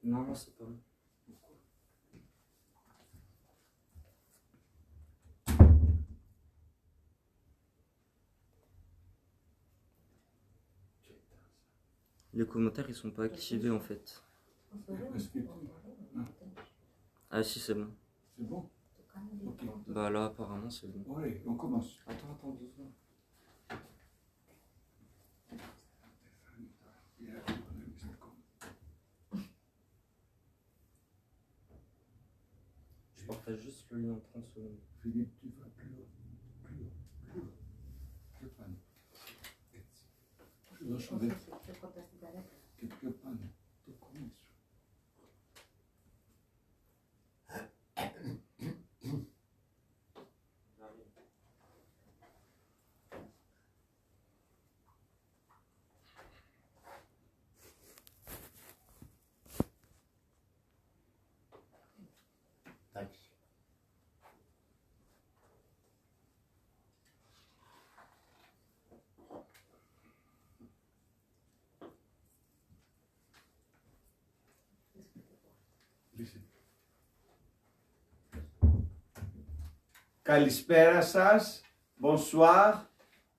Non, non, c'est pas bon. Les commentaires ils sont pas activés en fait. Ah si c'est bon. C'est bon? Ok. Bah là apparemment c'est bon. Allez, on commence. Attends, 2 secondes. Je partage juste le lien en 30 secondes. Philippe, tu vas plus haut, plus haut, plus haut. Che panne. Je dois changer. Che panne. Tu cominci. Kalispera σας, bonsoir.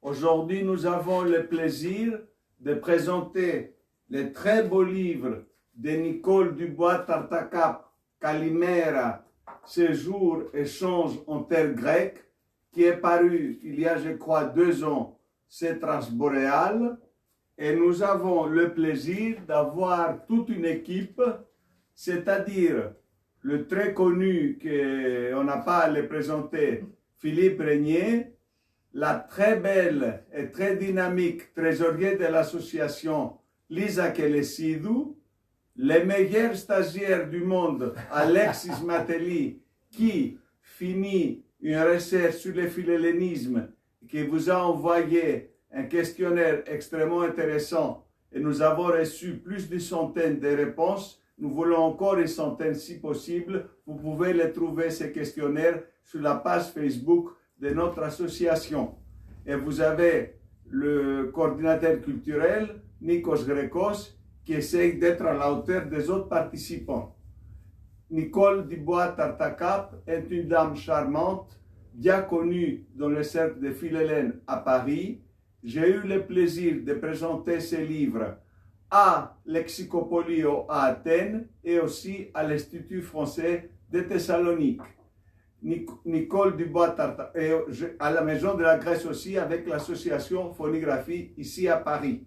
Aujourd'hui, nous avons le plaisir de présenter le très beau livre de Nicole Dubois-Tartacap, Kalimera, Séjour et change en terre grecque, qui est paru il y a, je crois, 2 ans, c'est Transboréal. Et nous avons le plaisir d'avoir toute une équipe, c'est-à-dire le très connu, qu'on n'a pas à le présenter, Philippe Régnier, la très belle et très dynamique trésorier de l'association Lisa Kelesidou, les meilleurs stagiaires du monde, Alexis Mateli, qui finit une recherche sur le philhellénisme, qui vous a envoyé un questionnaire extrêmement intéressant et nous avons reçu plus d'une centaine de réponses. Nous voulons encore une centaine si possible. Vous pouvez les trouver, ces questionnaires, sur la page Facebook de notre association. Et vous avez le coordinateur culturel, Nikos Grekos, qui essaye d'être à la hauteur des autres participants. Nicole Dubois-Tartacap est une dame charmante, bien connue dans le cercle de Philhellène à Paris. J'ai eu le plaisir de présenter ses livres à Lexicopolio à Athènes et aussi à l'Institut français de Thessalonique. Nicole Dubois-Tartacap, à la Maison de la Grèce aussi, avec l'association Phonigraphie ici à Paris.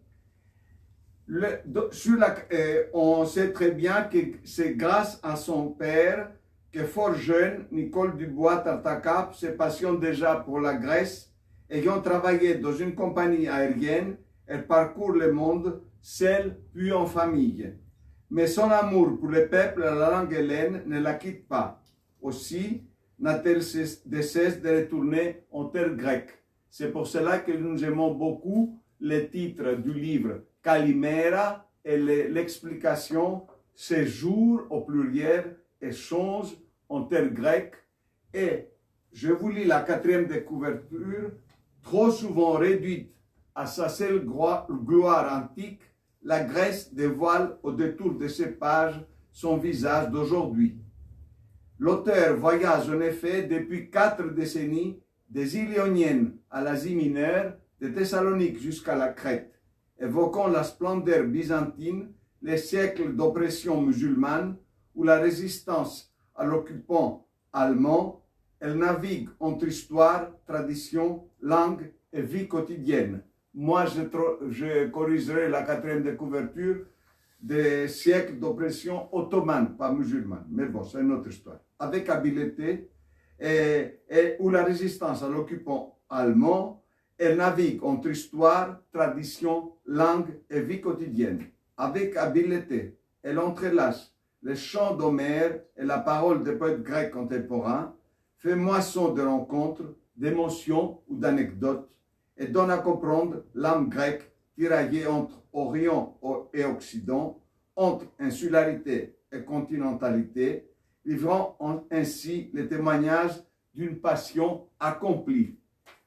On sait très bien que c'est grâce à son père que fort jeune, Nicole Dubois-Tartacap se passionne déjà pour la Grèce. Ayant travaillé dans une compagnie aérienne, elle parcourt le monde seule puis en famille. Mais son amour pour le peuple et la langue hellène ne la quitte pas. Aussi n'a-t-elle de cesse de retourner en terre grecque. C'est pour cela que nous aimons beaucoup le titre du livre Kalimera et l'explication séjour au pluriel échange en terre grecque. Et je vous lis la 4e de couverture, trop souvent réduite à sa seule gloire antique. La Grèce dévoile au détour de ces pages son visage d'aujourd'hui. L'auteur voyage en effet depuis 4 décennies des îles Ioniennes à l'Asie mineure, de Thessalonique jusqu'à la Crète, évoquant la splendeur byzantine, les siècles d'oppression musulmane ou la résistance à l'occupant allemand. Elle navigue entre histoire, tradition, langue et vie quotidienne. Moi, je corrigerai la 4e de couverture des siècles d'oppression ottomane, pas musulmane. Mais bon, c'est une autre histoire. Avec habileté ou la résistance à l'occupant allemand, elle navigue entre histoire, tradition, langue et vie quotidienne. Avec habileté, elle entrelace les chants d'Homère et la parole des poètes grecs contemporains, fait moisson de rencontres, d'émotions ou d'anecdotes, et donne à comprendre l'âme grecque tiraillée entre Orient et Occident, entre insularité et continentalité, livrant ainsi les témoignages d'une passion accomplie.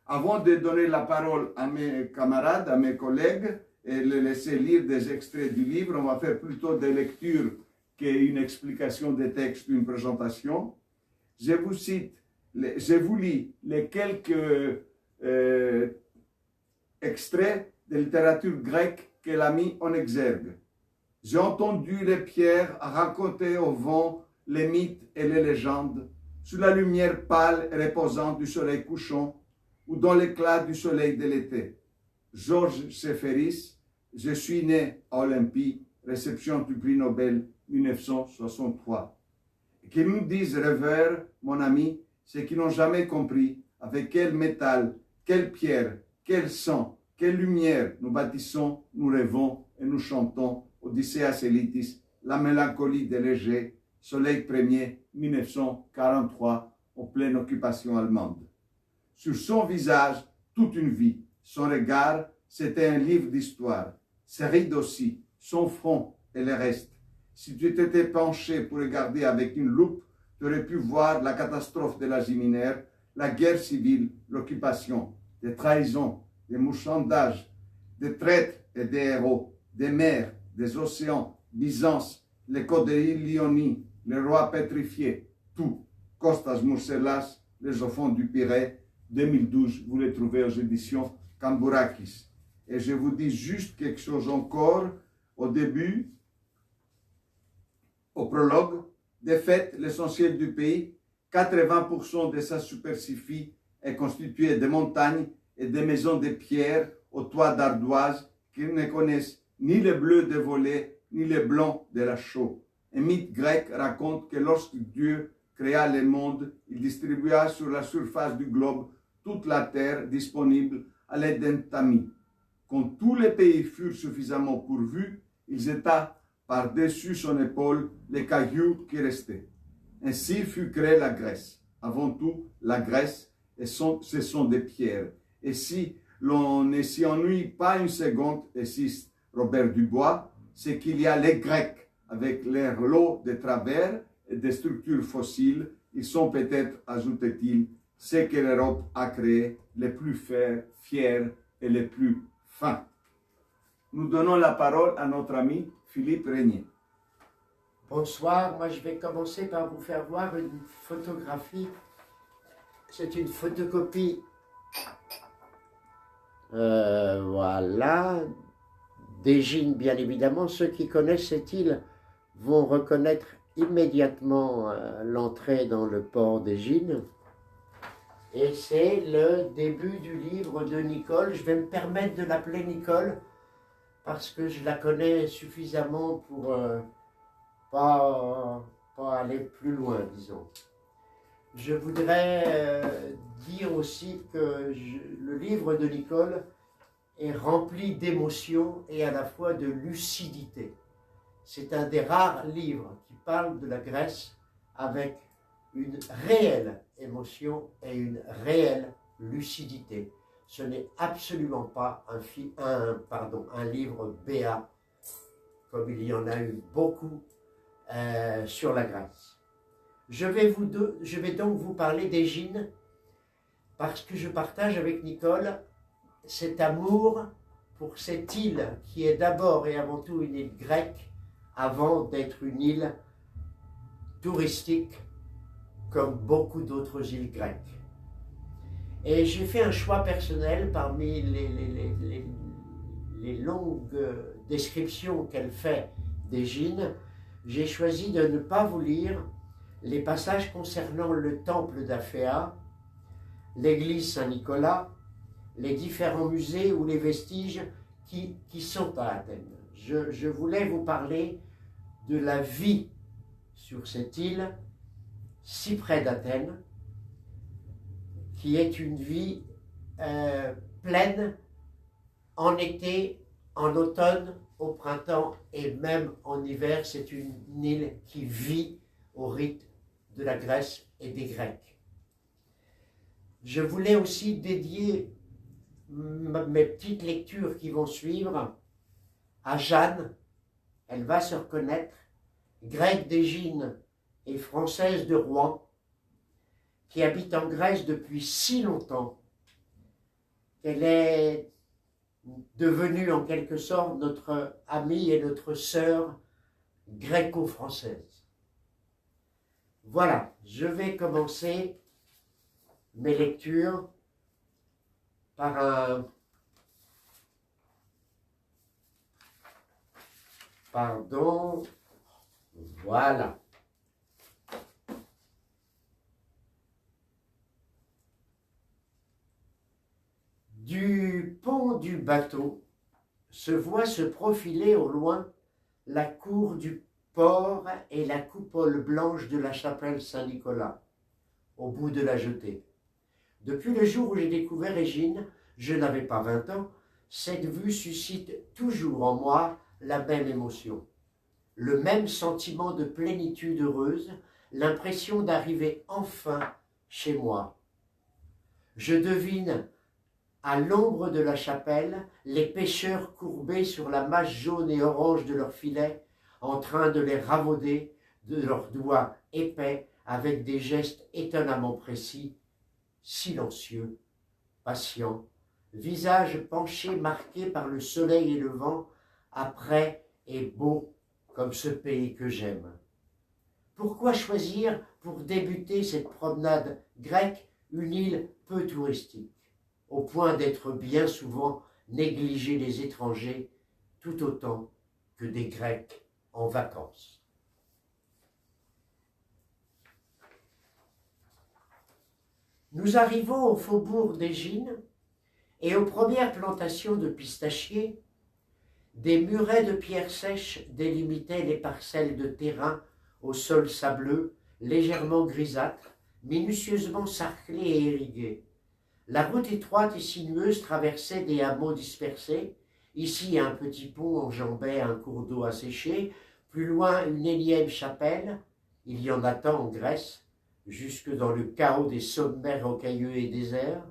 Avant de donner la parole à mes camarades, à mes collègues, et les laisser lire des extraits du livre, on va faire plutôt des lectures qu'une explication des textes d'une présentation. Je vous lis les quelques extraits de littérature grecque qu'elle a mis en exergue. J'ai entendu les pierres raconter au vent les mythes et les légendes, sous la lumière pâle et reposante du soleil couchant ou dans l'éclat du soleil de l'été. Georges Séferis, je suis né à Olympie, réception du prix Nobel 1963. Et qu'ils nous disent rêveurs, mon ami, c'est qu'ils n'ont jamais compris avec quel métal, quelle pierre, quel sang, quelle lumière nous bâtissons, nous rêvons et nous chantons Odysseas Elitis, la mélancolie des légers, soleil 1er 1943, en pleine occupation allemande. Sur son visage, toute une vie, son regard, c'était un livre d'histoire. Ses rides aussi, son front et le reste. Si tu t'étais penché pour regarder avec une loupe, tu aurais pu voir la catastrophe de l'Asie mineure, la guerre civile, l'occupation, des trahisons, des marchandages, des traîtres et des héros, des mers, des océans, Byzance, les Codéi Lyonie, les rois pétrifiés, tout. Kostas Moursellas, Les enfants du Pirée, 2012, vous les trouvez aux éditions Kambourakis. Et je vous dis juste quelque chose encore au début, au prologue. De fait, l'essentiel du pays, 80% de sa superficie est constituée de montagnes et de maisons de pierre aux toits d'ardoise qui ne connaissent ni le bleu des volets ni le blanc de la chaux. Un mythe grec raconte que lorsque Dieu créa le monde, il distribua sur la surface du globe toute la terre disponible à l'aide d'un tamis. Quand tous les pays furent suffisamment pourvus, il jeta par-dessus son épaule les cailloux qui restaient. Ainsi fut créée la Grèce. Avant tout, la Grèce, ce sont des pierres. Et si l'on ne s'y ennuie pas une seconde, insiste Robert Dubois, c'est qu'il y a les Grecs avec leur lot de travers et des structures fossiles. Ils sont peut-être, ajoute-t-il, ce que l'Europe a créé, les plus fiers et les plus fins. Nous donnons la parole à notre ami Philippe Régnier. Bonsoir, moi je vais commencer par vous faire voir une photographie. C'est une photocopie, voilà, d'Égine bien évidemment. Ceux qui connaissent cette île vont reconnaître immédiatement l'entrée dans le port d'Égine. Et c'est le début du livre de Nicole. Je vais me permettre de l'appeler Nicole parce que je la connais suffisamment pour pas aller plus loin, disons. Je voudrais dire aussi que le livre de Nicole est rempli d'émotions et à la fois de lucidité. C'est un des rares livres qui parle de la Grèce avec une réelle émotion et une réelle lucidité. Ce n'est absolument pas un livre béat, comme il y en a eu beaucoup sur la Grèce. Je vais donc vous parler d'Égine parce que je partage avec Nicole cet amour pour cette île qui est d'abord et avant tout une île grecque avant d'être une île touristique comme beaucoup d'autres îles grecques. Et j'ai fait un choix personnel parmi les longues descriptions qu'elle fait d'Égine. J'ai choisi de ne pas vous lire les passages concernant le temple d'Aphéa, l'église Saint-Nicolas, les différents musées ou les vestiges qui sont à Athènes. Je voulais vous parler de la vie sur cette île, si près d'Athènes, qui est une vie pleine en été, en automne, au printemps et même en hiver. C'est une île qui vit au rythme de la Grèce et des Grecs. Je voulais aussi dédier mes petites lectures qui vont suivre à Jeanne. Elle va se reconnaître, grecque d'Égine et française de Rouen, qui habite en Grèce depuis si longtemps qu'elle est devenue en quelque sorte notre amie et notre sœur gréco-française. Voilà, je vais commencer mes lectures par un... Pardon, voilà. Du pont du bateau se voit se profiler au loin la cour du port et la coupole blanche de la chapelle Saint-Nicolas, au bout de la jetée. Depuis le jour où j'ai découvert Régine, je n'avais pas 20 ans, cette vue suscite toujours en moi la même émotion, le même sentiment de plénitude heureuse, l'impression d'arriver enfin chez moi. Je devine à l'ombre de la chapelle les pêcheurs courbés sur la masse jaune et orange de leurs filets, en train de les ravauder de leurs doigts épais avec des gestes étonnamment précis, silencieux, patients, visage penché marqué par le soleil et le vent, après et beau comme ce pays que j'aime. Pourquoi choisir pour débuter cette promenade grecque une île peu touristique, au point d'être bien souvent négligée des étrangers tout autant que des Grecs en vacances? Nous arrivons au faubourg d'Égine et aux premières plantations de pistachiers. Des murets de pierres sèches délimitaient les parcelles de terrain au sol sableux, légèrement grisâtre, minutieusement sarclés et irrigués. La route étroite et sinueuse traversait des hameaux dispersés. Ici, un petit pont enjambait un cours d'eau asséché. Plus loin, une énième chapelle. Il y en a tant en Grèce, jusque dans le chaos des sommets rocailleux et déserts.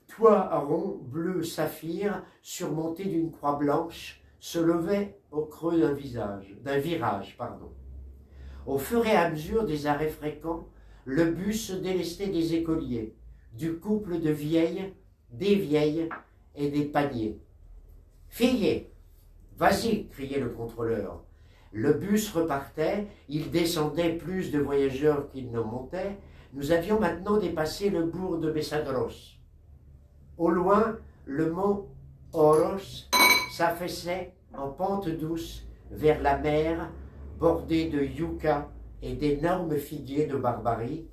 Toit rond, bleu saphir, surmonté d'une croix blanche, se levait au creux d'un virage. Au fur et à mesure des arrêts fréquents, le bus se délestait des écoliers, du couple de vieilles, des vieilles et des paniers. « Fille, vas-y !» criait le contrôleur. Le bus repartait, il descendait plus de voyageurs qu'il n'en montait. Nous avions maintenant dépassé le bourg de Messadros. Au loin, le mont Oros s'affaissait en pente douce vers la mer, bordée de yucca et d'énormes figuiers de Barbarie,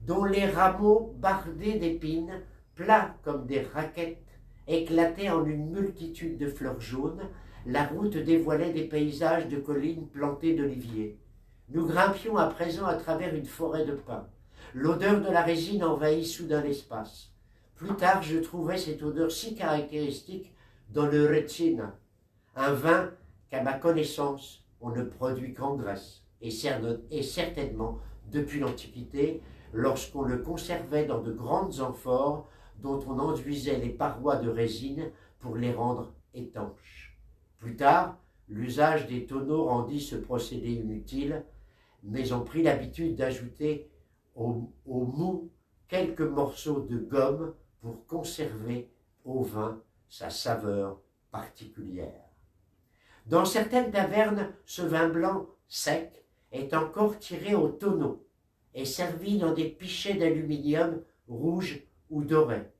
dont les rameaux bardés d'épines, plats comme des raquettes, éclataient en une multitude de fleurs jaunes. La route dévoilait des paysages de collines plantées d'oliviers. Nous grimpions à présent à travers une forêt de pins. L'odeur de la résine envahit soudain l'espace. Plus tard, je trouvais cette odeur si caractéristique dans le Retsina, un vin qu'à ma connaissance, on ne produit qu'en Grèce, et certainement depuis l'Antiquité, lorsqu'on le conservait dans de grandes amphores dont on enduisait les parois de résine pour les rendre étanches. Plus tard, l'usage des tonneaux rendit ce procédé inutile, mais on prit l'habitude d'ajouter au mou quelques morceaux de gomme pour conserver au vin sa saveur particulière. Dans certaines tavernes, ce vin blanc sec est encore tiré au tonneau et servi dans des pichets d'aluminium rouges ou dorés.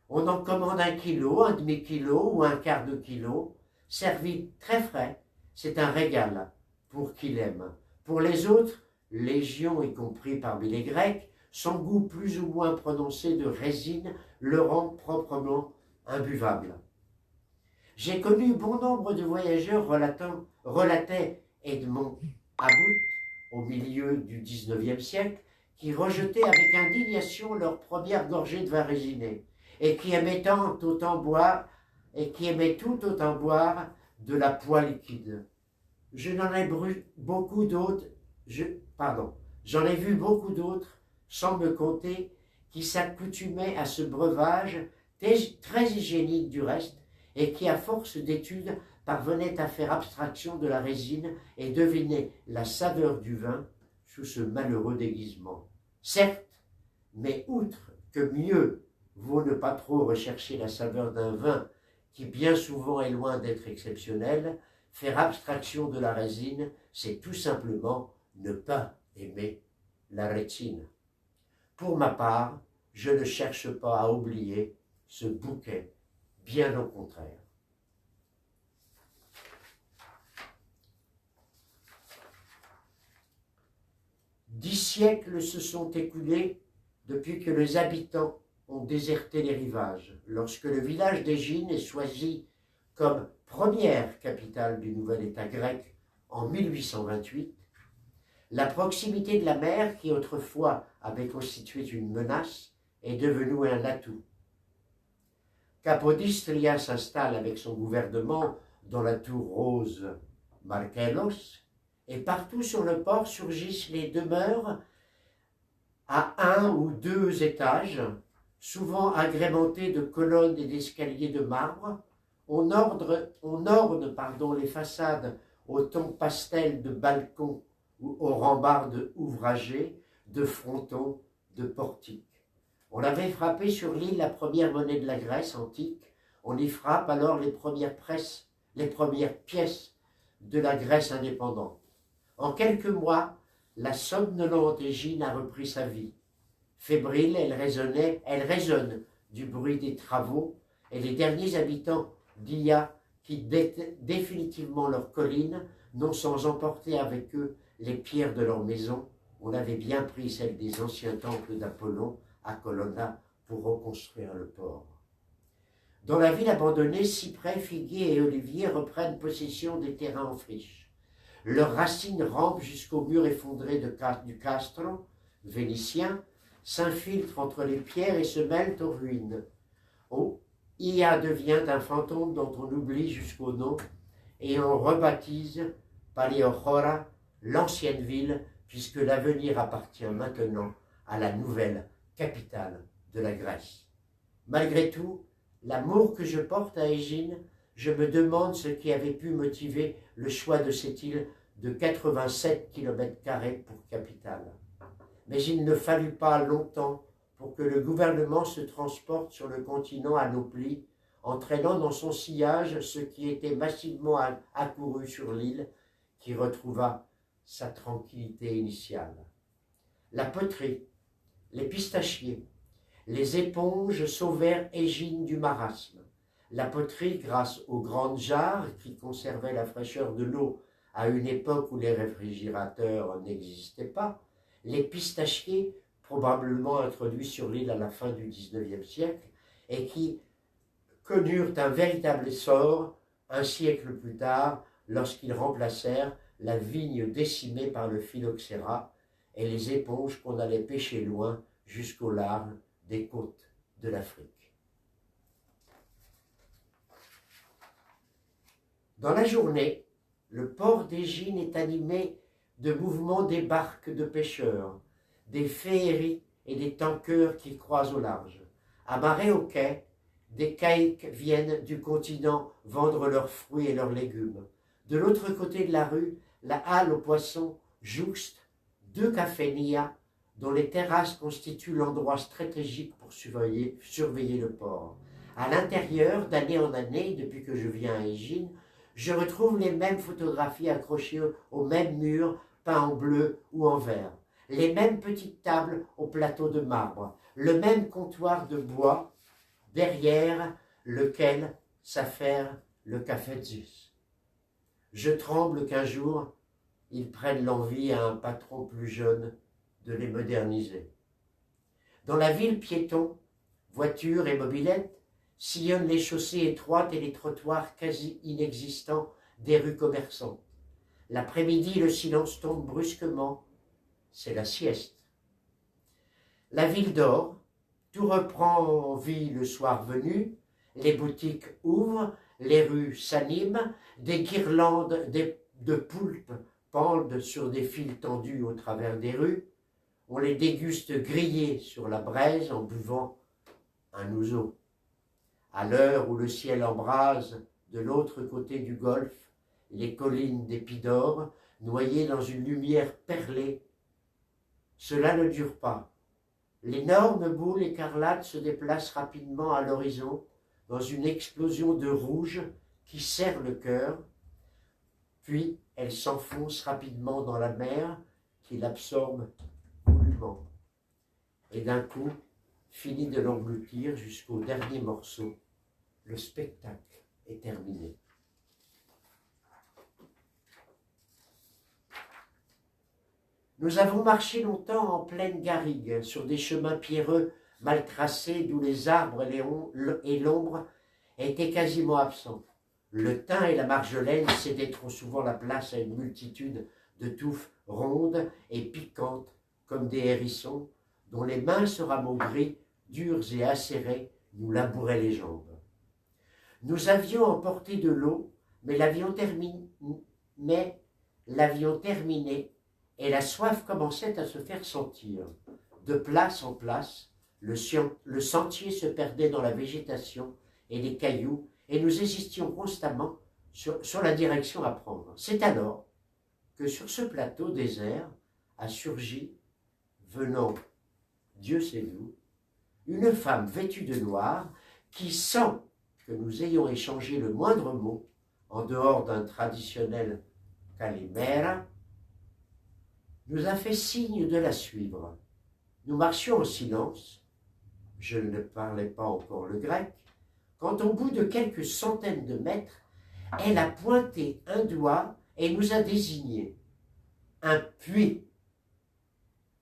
On en commande 1 kilo, un demi-kilo ou un quart de kilo, servi très frais. C'est un régal pour qui l'aime. Pour les autres, légion y compris parmi les Grecs, son goût plus ou moins prononcé de résine le rend proprement imbuvable. J'ai connu bon nombre de voyageurs relatait Edmond About, au milieu du XIXe siècle, qui rejetaient avec indignation leur première gorgée de vin résiné, et qui aimaient tout autant boire de la poix liquide. J'en ai vu beaucoup d'autres, sans me compter, qui s'accoutumaient à ce breuvage, très hygiénique du reste, et qui, à force d'études, parvenaient à faire abstraction de la résine et deviner la saveur du vin sous ce malheureux déguisement. Certes, mais outre que mieux vaut ne pas trop rechercher la saveur d'un vin qui bien souvent est loin d'être exceptionnel, faire abstraction de la résine, c'est tout simplement ne pas aimer la rétine. Pour ma part, je ne cherche pas à oublier ce bouquet, bien au contraire. Dix siècles se sont écoulés depuis que les habitants ont déserté les rivages, lorsque le village d'Égine est choisi comme première capitale du nouvel État grec en 1828. La proximité de la mer, qui autrefois avait constitué une menace, est devenue un atout. Capodistria s'installe avec son gouvernement dans la tour rose Markellos, et partout sur le port surgissent les demeures à 1 ou 2 étages, souvent agrémentées de colonnes et d'escaliers de marbre. On orne les façades au ton pastel de balcons ou aux rambardes ouvragées, de frontons, de portiques. On avait frappé sur l'île la première monnaie de la Grèce antique. On y frappe alors les premières pièces de la Grèce indépendante. En quelques mois, la somnolente Égine a repris sa vie. Fébrile, elle résonne du bruit des travaux, et les derniers habitants d'Ia quittent définitivement leurs collines, non sans emporter avec eux les pierres de leur maison. On avait bien pris celles des anciens temples d'Apollon à Colonna pour reconstruire le port. Dans la ville abandonnée, cyprès, figuiers et oliviers reprennent possession des terrains en friche. Leurs racines rampent jusqu'au mur effondré du castro vénitien, s'infiltrent entre les pierres et se mêlent aux ruines. Ia devient un fantôme dont on oublie jusqu'au nom, et on rebaptise Palaiorchora, l'ancienne ville, puisque l'avenir appartient maintenant à la nouvelle capitale de la Grèce. Malgré tout, l'amour que je porte à Égine, je me demande ce qui avait pu motiver le choix de cette île de 87 km² pour capitale. Mais il ne fallut pas longtemps pour que le gouvernement se transporte sur le continent anobli, entraînant dans son sillage ce qui était massivement accouru sur l'île, qui retrouva sa tranquillité initiale. La poterie, les pistachiers, les éponges sauvèrent Égine du marasme. La poterie, grâce aux grandes jarres qui conservaient la fraîcheur de l'eau à une époque où les réfrigérateurs n'existaient pas, les pistachiers, probablement introduits sur l'île à la fin du XIXe siècle, et qui connurent un véritable essor un siècle plus tard, lorsqu'ils remplacèrent la vigne décimée par le phylloxéra et les éponges qu'on allait pêcher loin jusqu'au large des côtes de l'Afrique. Dans la journée, le port d'Égine est animé de mouvements des barques de pêcheurs, des féeries et des tankers qui croisent au large. Amarrés au quai, des caïques viennent du continent vendre leurs fruits et leurs légumes. De l'autre côté de la rue, la halle aux poissons jouxte 2 cafénias dont les terrasses constituent l'endroit stratégique pour surveiller le port. À l'intérieur, d'année en année, depuis que je viens à Égine, je retrouve les mêmes photographies accrochées aux mêmes murs peints en bleu ou en vert, les mêmes petites tables au plateau de marbre, le même comptoir de bois derrière lequel s'affaire le café Zeus. Je tremble qu'un jour, ils prennent l'envie à un patron plus jeune de les moderniser. Dans la ville, piétons, voitures et mobylettes sillonnent les chaussées étroites et les trottoirs quasi inexistants des rues commerçantes. L'après-midi, le silence tombe brusquement. C'est la sieste. La ville dort, tout reprend vie le soir venu, les boutiques ouvrent, les rues s'animent, des guirlandes de poulpes pendent sur des fils tendus au travers des rues. On les déguste grillés sur la braise en buvant un ouzo. À l'heure où le ciel embrase de l'autre côté du golfe les collines d'Épidore, noyées dans une lumière perlée, Cela ne dure pas. L'énorme boule écarlate se déplace rapidement à l'horizon dans une explosion de rouge qui serre le cœur, puis elle s'enfonce rapidement dans la mer qui l'absorbe goulûment. Et d'un coup, finit de l'engloutir jusqu'au dernier morceau. Le spectacle est terminé. Nous avons marché longtemps en pleine garrigue, sur des chemins pierreux mal tracés, d'où les arbres et l'ombre étaient quasiment absents. Le thym et la marjolaine cédaient trop souvent la place à une multitude de touffes rondes et piquantes comme des hérissons, dont les minces rameaux gris, durs et acérés, nous labouraient les jambes. Nous avions emporté de l'eau, mais l'avion terminé et la soif commençait à se faire sentir. De place en place, le sentier se perdait dans la végétation et les cailloux, et nous hésistions constamment sur la direction à prendre. C'est alors que sur ce plateau désert a surgi, venant, Dieu sait d'où, une femme vêtue de noir qui, sans que nous ayons échangé le moindre mot, en dehors d'un traditionnel calimera, nous a fait signe de la suivre. Nous marchions en silence, je ne parlais pas encore le grec, quand au bout de quelques centaines de mètres, elle a pointé un doigt et nous a désigné un puits.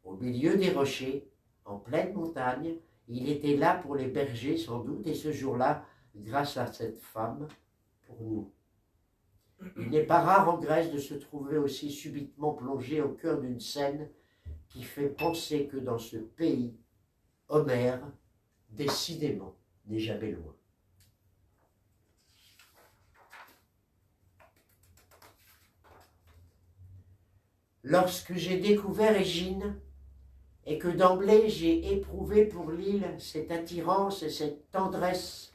Au milieu des rochers, en pleine montagne, il était là pour les bergers sans doute, et ce jour-là, grâce à cette femme, pour nous. Il n'est pas rare en Grèce de se trouver aussi subitement plongé au cœur d'une scène qui fait penser que dans ce pays, Homère, décidément, n'est jamais loin. Lorsque j'ai découvert Égine, et que d'emblée j'ai éprouvé pour l'île cette attirance et cette tendresse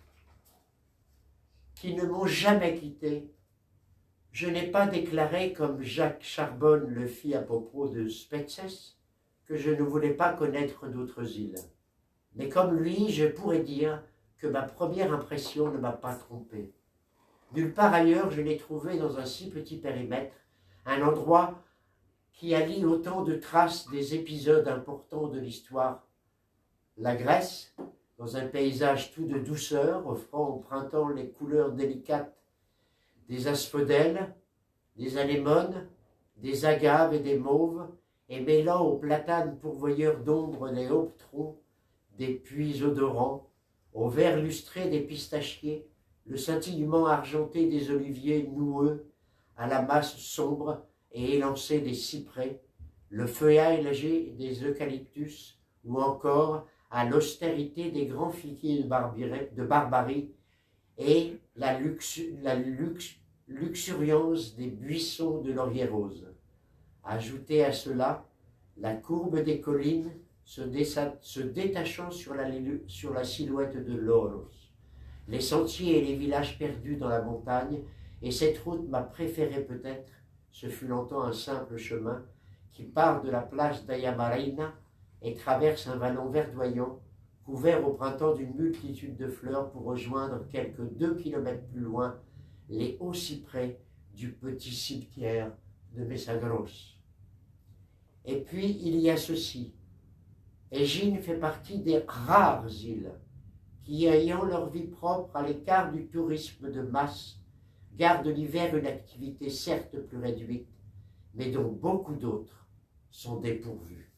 qui ne m'ont jamais quitté, je n'ai pas déclaré, comme Jacques Charbonne le fit à propos de Spetses, que je ne voulais pas connaître d'autres îles. Mais comme lui, je pourrais dire que ma première impression ne m'a pas trompé. Nulle part ailleurs je n'ai trouvé dans un si petit périmètre un endroit qui allie autant de traces des épisodes importants de l'histoire. La Grèce, dans un paysage tout de douceur, offrant au printemps les couleurs délicates des asphodèles, des anémones, des agaves et des mauves, et mêlant aux platanes pourvoyeurs d'ombre les hauts troncs des puits odorants, au vert lustré des pistachiers, le scintillement argenté des oliviers noueux, à la masse sombre et élancée des cyprès, le feuillage léger des eucalyptus, ou encore à l'austérité des grands figuiers de Barbarie et la luxuriance des buissons de laurier rose. Ajoutez à cela la courbe des collines se détachant sur la silhouette de l'Oros, les sentiers et les villages perdus dans la montagne, et cette route m'a préférée peut-être. Ce fut longtemps un simple chemin qui part de la place d'Ayamarina et traverse un vallon verdoyant, couvert au printemps d'une multitude de fleurs, pour rejoindre quelques 2 kilomètres plus loin les hauts cyprès du petit cimetière de Messagros. Et puis il y a ceci. Égine fait partie des rares îles qui, ayant leur vie propre à l'écart du tourisme de masse, gardent l'hiver une activité certes plus réduite, mais dont beaucoup d'autres sont dépourvus.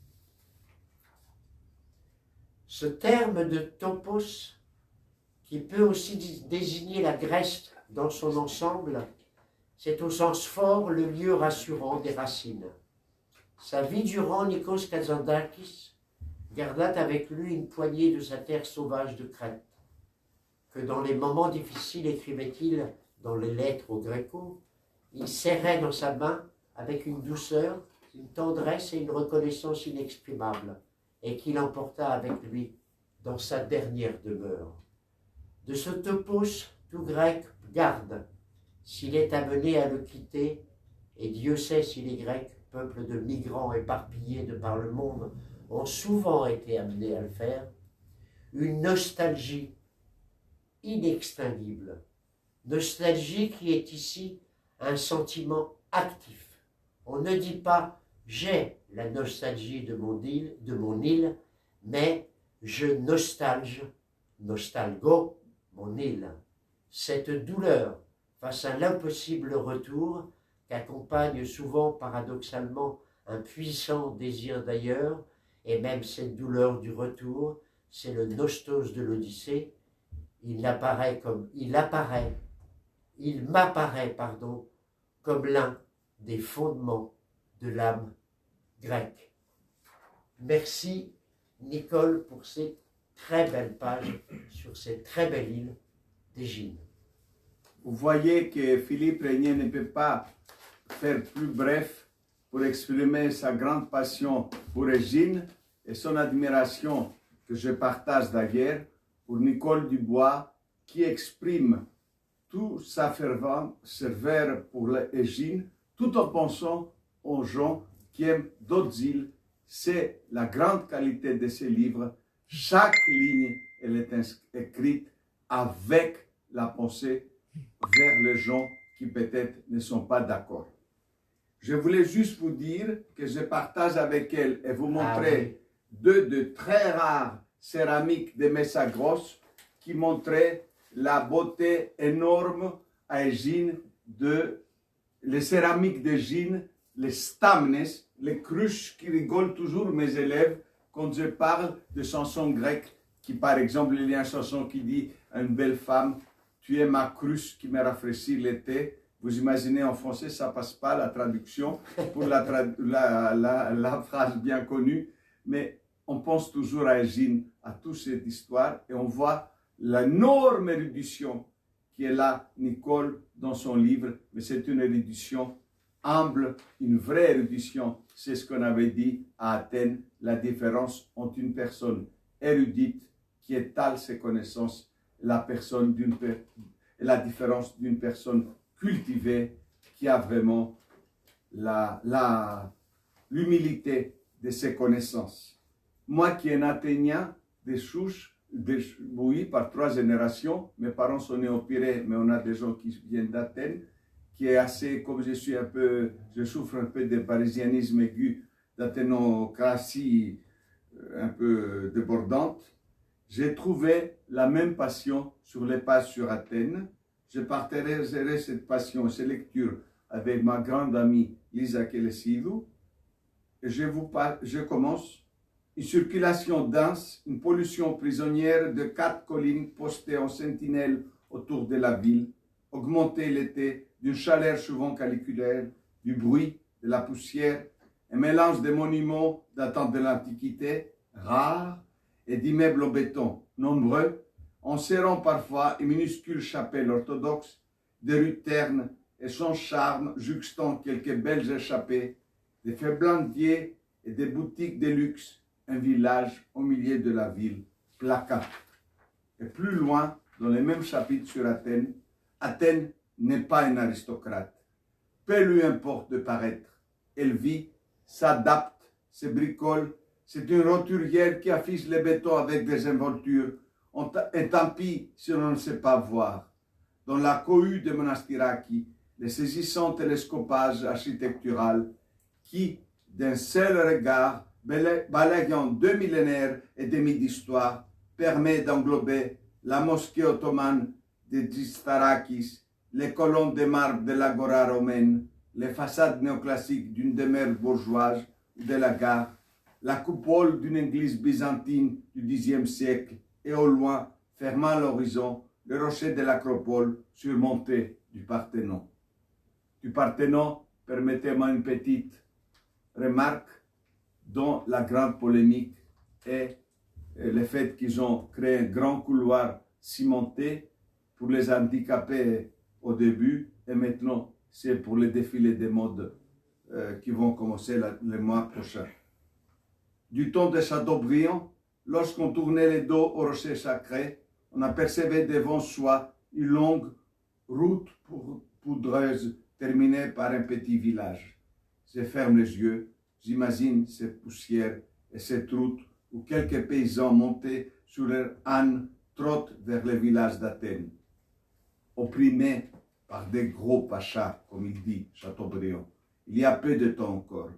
Ce terme de topos, qui peut aussi désigner la Grèce dans son ensemble, c'est au sens fort le lieu rassurant des racines. Sa vie durant, Nikos Kazantzakis garda avec lui une poignée de sa terre sauvage de Crète, que dans les moments difficiles, écrivait-il dans les lettres au Gréco, il serrait dans sa main avec une douceur, une tendresse et une reconnaissance inexprimables, et qu'il emporta avec lui dans sa dernière demeure. De ce topos, tout grec garde, s'il est amené à le quitter, et Dieu sait s'il est grec, peuples de migrants éparpillés de par le monde ont souvent été amenés à le faire, une nostalgie inextinguible. Nostalgie qui est ici un sentiment actif. On ne dit pas « j'ai la nostalgie de mon île », mais « je nostalgo, mon île ». Cette douleur face à l'impossible retour qu'accompagne souvent paradoxalement un puissant désir d'ailleurs, et même cette douleur du retour, c'est le nostos de l'Odyssée. Il m'apparaît comme l'un des fondements de l'âme grecque. Merci Nicole pour ces très belles pages sur cette très belle île d'Égine. Vous voyez que Philippe Régnier ne peut pas faire plus bref pour exprimer sa grande passion pour Égine et son admiration, que je partage d'ailleurs, pour Nicole Dubois, qui exprime toute sa ferveur pour l'Égine, tout en pensant aux gens qui aiment d'autres îles. C'est la grande qualité de ces livres. Chaque ligne, elle est écrite avec la pensée vers les gens qui peut-être ne sont pas d'accord. Je voulais juste vous dire que je partage avec elle et vous montrer deux de très rares céramiques de Mesa Grosse qui montraient la beauté énorme à Égine de les céramiques d'Égine, les stamnes, les cruches qui rigolent toujours mes élèves quand je parle de chansons grecques, qui par exemple, il y a une chanson qui dit à une belle femme, tu es ma cruche qui me rafraîchit l'été. Vous imaginez en français, ça passe pas la traduction pour la phrase bien connue, mais on pense toujours à Égine, à toute cette histoire, et on voit l'énorme érudition qui est là, Nicole, dans son livre, mais c'est une érudition humble, une vraie érudition. C'est ce qu'on avait dit à Athènes, la différence entre une personne érudite qui étale ses connaissances, la différence d'une personne cultivée qui a vraiment l'humilité de ses connaissances. Moi qui est un Athénien des souches, oui, par 3 générations, mes parents sont nés au Pirée, mais on a des gens qui viennent d'Athènes, qui est assez, comme je souffre un peu de parisianisme aigu, d'athénocratie un peu débordante. J'ai trouvé la même passion sur les pages sur Athènes. Je partagerai cette passion, ces lectures avec ma grande amie Lisa Kelesidou. Et je commence. Une circulation dense, une pollution prisonnière de 4 collines postées en sentinelle autour de la ville, augmentée l'été d'une chaleur souvent caliculaire, du bruit, de la poussière, un mélange de monuments datant de l'Antiquité, rares, et d'immeubles au béton, nombreux, enserrant parfois une minuscule chapelle orthodoxe, des rues ternes et sans charme, juxtant quelques belles échappées, des faiblandiers et des boutiques de luxe, un village au milieu de la ville, Plaka. Et plus loin, dans le même chapitre sur Athènes, Athènes n'est pas un aristocrate. Peu lui importe de paraître. Elle vit, s'adapte, se bricole. C'est une roturière qui affiche le béton avec des involtures. Et tant pis si on ne sait pas voir. Dans la cohue de Monastiraki, les saisissants télescopages architectural qui, d'un seul regard, balayant 2 millénaires et demi d'histoire, permet d'englober la mosquée ottomane de Distarakis, les colonnes de marbre de l'agora romaine, les façades néoclassiques d'une demeure bourgeoise ou de la gare, la coupole d'une église byzantine du Xe siècle et au loin, fermant l'horizon, le rocher de l'acropole surmonté du Parthénon. Du Parthénon, permettez-moi une petite remarque dont la grande polémique est le fait qu'ils ont créé un grand couloir cimenté pour les handicapés au début et maintenant c'est pour les défilés des modes qui vont commencer le mois prochain. Du temps de Chateaubriand, lorsqu'on tournait les dos au rocher sacré, on apercevait devant soi une longue route poudreuse terminée par un petit village. Je ferme les yeux, j'imagine cette poussière et cette route où quelques paysans montés sur leurs ânes trottent vers les villages d'Athènes, opprimés par des gros pachas, comme il dit Chateaubriand. Il y a peu de temps encore.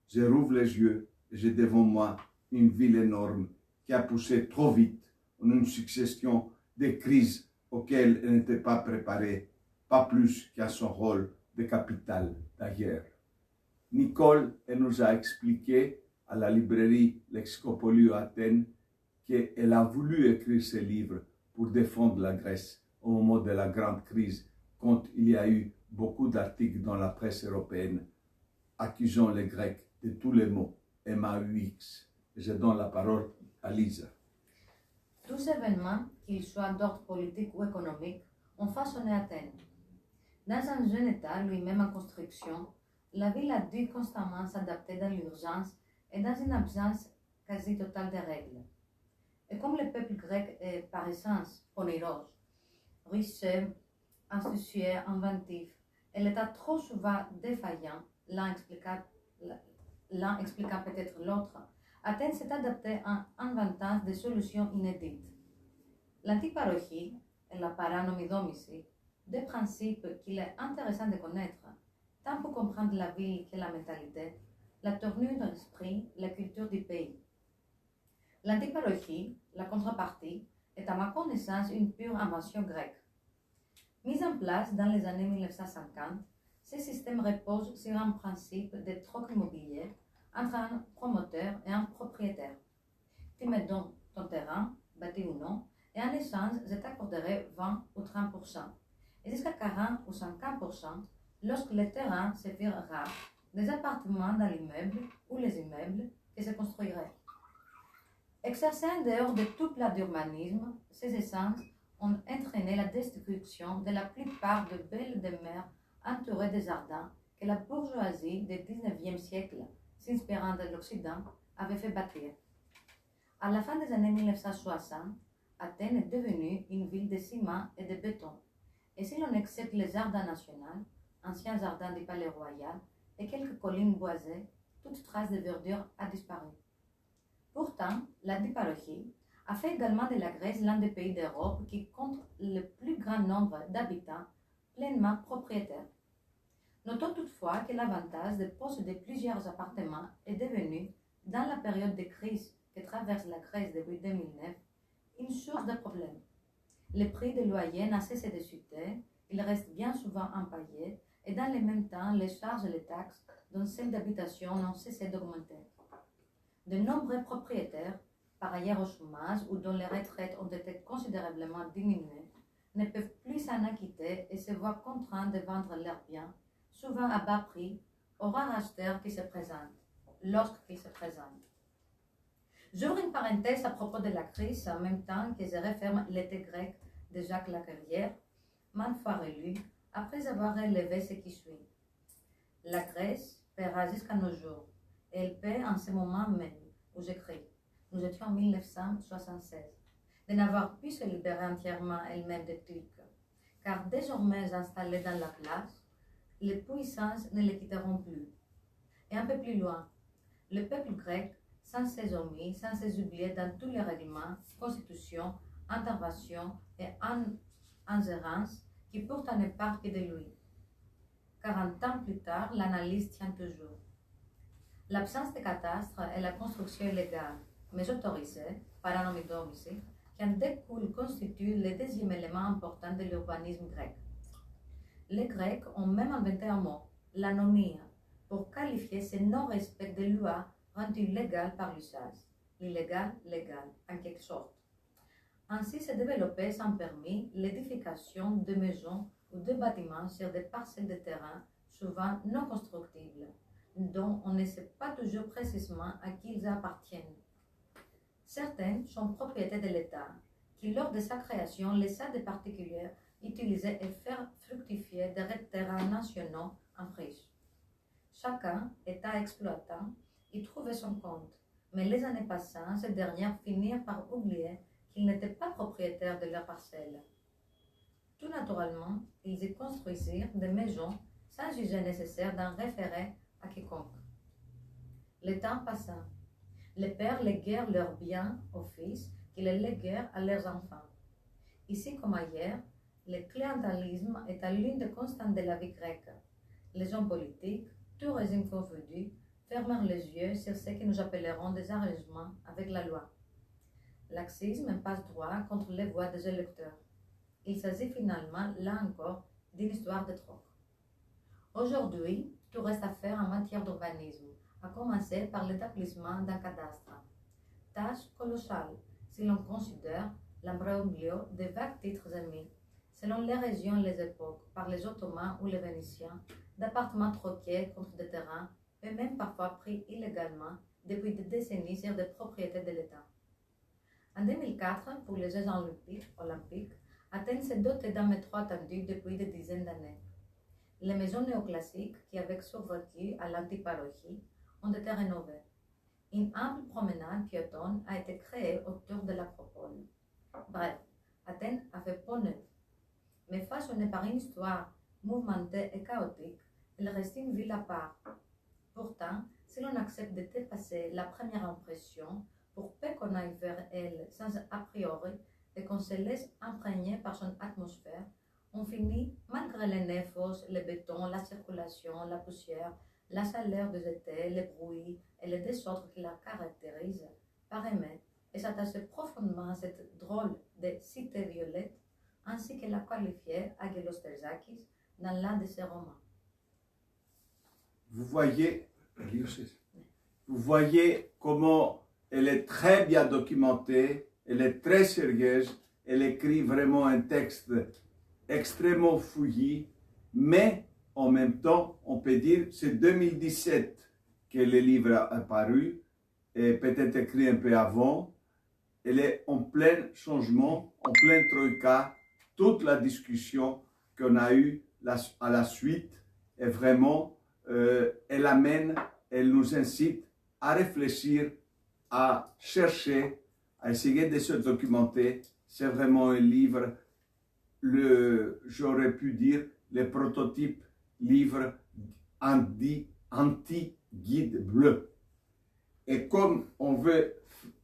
Je rouvre les yeux et j'ai devant moi une ville énorme qui a poussé trop vite en une succession de crises auxquelles elle n'était pas préparée, pas plus qu'à son rôle de capitale d'ailleurs. Nicole, elle nous a expliqué à la librairie Lexicopoli à Athènes qu'elle a voulu écrire ce livre pour défendre la Grèce au moment de la grande crise, quand il y a eu beaucoup d'articles dans la presse européenne accusant les Grecs de tous les mots MAUX. Je donne la parole à Lisa. Tous événements, qu'ils soient d'ordre politique ou économique, ont façonné Athènes. Dans un jeune État lui-même en construction, la ville a dû constamment s'adapter dans l'urgence et dans une absence quasi totale de règles. Et comme le peuple grec est par essence onérose, riche, astucieux, inventif, et l'État trop souvent défaillant, l'un expliquant peut-être l'autre, Athènes s'est adaptée en inventant des solutions inédites. L'antiparochie et la paranomidόμηση, deux principes qu'il est intéressant de connaître, tant pour comprendre la ville que la mentalité, la tournure de l'esprit, la culture du pays. L'antiparochie, la contrepartie, est à ma connaissance une pure invention grecque. Mise en place dans les années 1950, ce système repose sur un principe de troc immobilier entre un promoteur et un propriétaire. Tu me donnes ton terrain, bâti ou non, et en échange, je t'accorderai 20 ou 30%, et jusqu'à 40 ou 50% lorsque les terrains se firent rares, des appartements dans l'immeuble ou les immeubles qui se construiraient. Exercés en dehors de tout plan d'urbanisme, ces échanges ont entraîné la destruction de la plupart de belles demeures entourées de jardins que la bourgeoisie du XIXe siècle, s'inspirant de l'Occident, avait fait bâtir. À la fin des années 1960, Athènes est devenue une ville de ciment et de béton. Et si l'on accepte les jardins nationaux, anciens jardins du Palais Royal et quelques collines boisées, toute trace de verdure a disparu. Pourtant, l'antiparochie a fait également de la Grèce l'un des pays d'Europe qui compte le plus grand nombre d'habitants pleinement propriétaires. Notons toutefois que l'avantage de posséder plusieurs appartements est devenu, dans la période de crise que traverse la Grèce depuis 2009, une source de problèmes. Le prix des loyers n'a cessé de chuter, il reste bien souvent impayé, et dans le même temps, les charges et les taxes, dont celles d'habitation, n'ont cessé d'augmenter. De nombreux propriétaires, par ailleurs au chômage ou dont les retraites ont été considérablement diminuées, ne peuvent plus s'en acquitter et se voient contraints de vendre leurs biens, souvent à bas prix, aux rares acheteurs qui se présentent, lorsqu'ils se présentent. J'ouvre une parenthèse à propos de la crise en même temps que je referme l'été grec de Jacques Lacarrière, maintes fois relu, après avoir relevé ce qui suit. La Grèce paiera jusqu'à nos jours, et elle paie en ce moment même où j'écris. Nous étions en 1976, de n'avoir pu se libérer entièrement elle-même des Turcs, car désormais installés dans la place, les puissances ne les quitteront plus. Et un peu plus loin, le peuple grec, sans ses omis, sans ses oubliés dans tous les règlements, constitutions, interventions et ingérences qui pourtant ne parlent que de lui. 40 ans plus tard, l'analyse tient toujours. L'absence de catastrophe et la construction illégale, mais autorisée, paranomidόμηση, qui en découle constituent le deuxième élément important de l'urbanisme grec. Les Grecs ont même inventé un mot, l'anomia, pour qualifier ce non-respect des lois rendues légales par l'usage. L'illégal, légal, en quelque sorte. Ainsi s'est développée sans permis l'édification de maisons ou de bâtiments sur des parcelles de terrain souvent non constructibles, dont on ne sait pas toujours précisément à qui ils appartiennent. Certaines sont propriétés de l'État, qui lors de sa création laissa des particuliers utiliser et faire fructifier des terrains nationaux en friche. Chacun, État exploitant, y trouvait son compte, mais les années passant, ces dernières finirent par oublier qu'ils n'étaient pas propriétaires de leurs parcelles. Tout naturellement, ils y construisirent des maisons sans juger nécessaire d'en référer à quiconque. Le temps passa. Les pères léguèrent leurs biens aux fils qui les léguèrent à leurs enfants. Ici comme ailleurs, le clientélisme est l'une des constantes de la vie grecque. Les hommes politiques, tout régime confondu, fermèrent les yeux sur ce que nous appellerons des arrangements avec la loi. Laxisme passe droit contre les voix des électeurs. Il s'agit finalement, là encore, d'une histoire de troc. Aujourd'hui, tout reste à faire en matière d'urbanisme, à commencer par l'établissement d'un cadastre. Tâche colossale, si l'on considère l'imbroglio de vagues titres émis, selon les régions et les époques, par les Ottomans ou les Vénitiens, d'appartements troqués contre des terrains, et même parfois pris illégalement depuis des décennies sur des propriétés de l'État. En 2004, pour les Jeux olympiques, Athènes s'est dotée d'un métro attendu depuis des dizaines d'années. Les maisons néoclassiques qui avaient survécu à l'antiparochie ont été rénovées. Une humble promenade piétonne a été créée autour de l'acropole. Bref, Athènes a fait peau neuve. Mais façonnée par une histoire mouvementée et chaotique, elle reste une ville à part. Pourtant, si l'on accepte de dépasser la première impression, pour peu qu'on aille vers elle sans a priori et qu'on se laisse imprégner par son atmosphère, on finit, malgré les néphos, le béton, la circulation, la poussière, la chaleur des étés, les bruits et les désordres qui la caractérisent, par aimer et s'attacher profondément à cette drôle de cité violette, ainsi que l'a qualifiée Aggelos Terzakis dans l'un de ses romans. Vous voyez comment elle est très bien documentée, elle est très sérieuse, elle écrit vraiment un texte extrêmement fouillis, mais en même temps, on peut dire c'est 2017 que le livre a paru, et peut-être écrit un peu avant. Elle est en plein changement, en plein troïka. Toute la discussion qu'on a eue à la suite est vraiment, elle nous incite à réfléchir, à chercher, à essayer de se documenter. C'est vraiment un livre, j'aurais pu dire, le prototype livre anti-guide bleu. Et comme on veut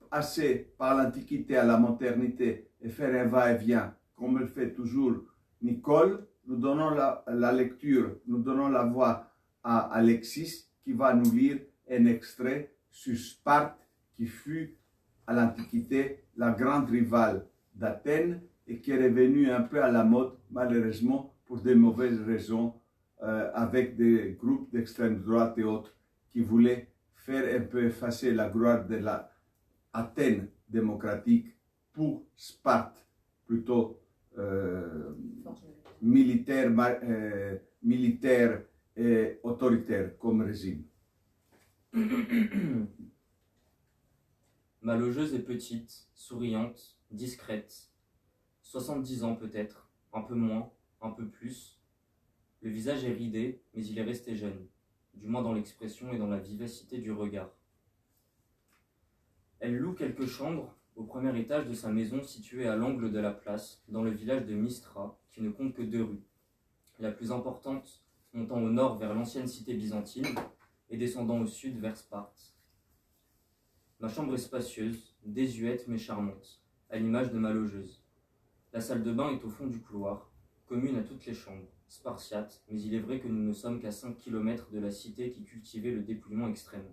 passer par l'Antiquité à la modernité et faire un va-et-vient, comme le fait toujours Nicole, nous donnons la lecture, nous donnons la voix à Alexis qui va nous lire un extrait sur Sparte qui fut à l'Antiquité la grande rivale d'Athènes et qui est revenue un peu à la mode, malheureusement, pour de mauvaises raisons, avec des groupes d'extrême droite et autres qui voulaient faire un peu effacer la gloire de l'Athènes démocratique pour Sparte, plutôt militaire et autoritaire comme régime. Ma logeuse est petite, souriante, discrète. 70 ans peut-être, un peu moins, un peu plus. Le visage est ridé, mais il est resté jeune, du moins dans l'expression et dans la vivacité du regard. Elle loue quelques chambres au premier étage de sa maison située à l'angle de la place, dans le village de Mistra, qui ne compte que 2 rues. La plus importante montant au nord vers l'ancienne cité byzantine et descendant au sud vers Sparte. Ma chambre est spacieuse, désuète mais charmante, à l'image de ma logeuse. La salle de bain est au fond du couloir, commune à toutes les chambres, spartiate, mais il est vrai que nous ne sommes qu'à 5 km de la cité qui cultivait le dépouillement extrême.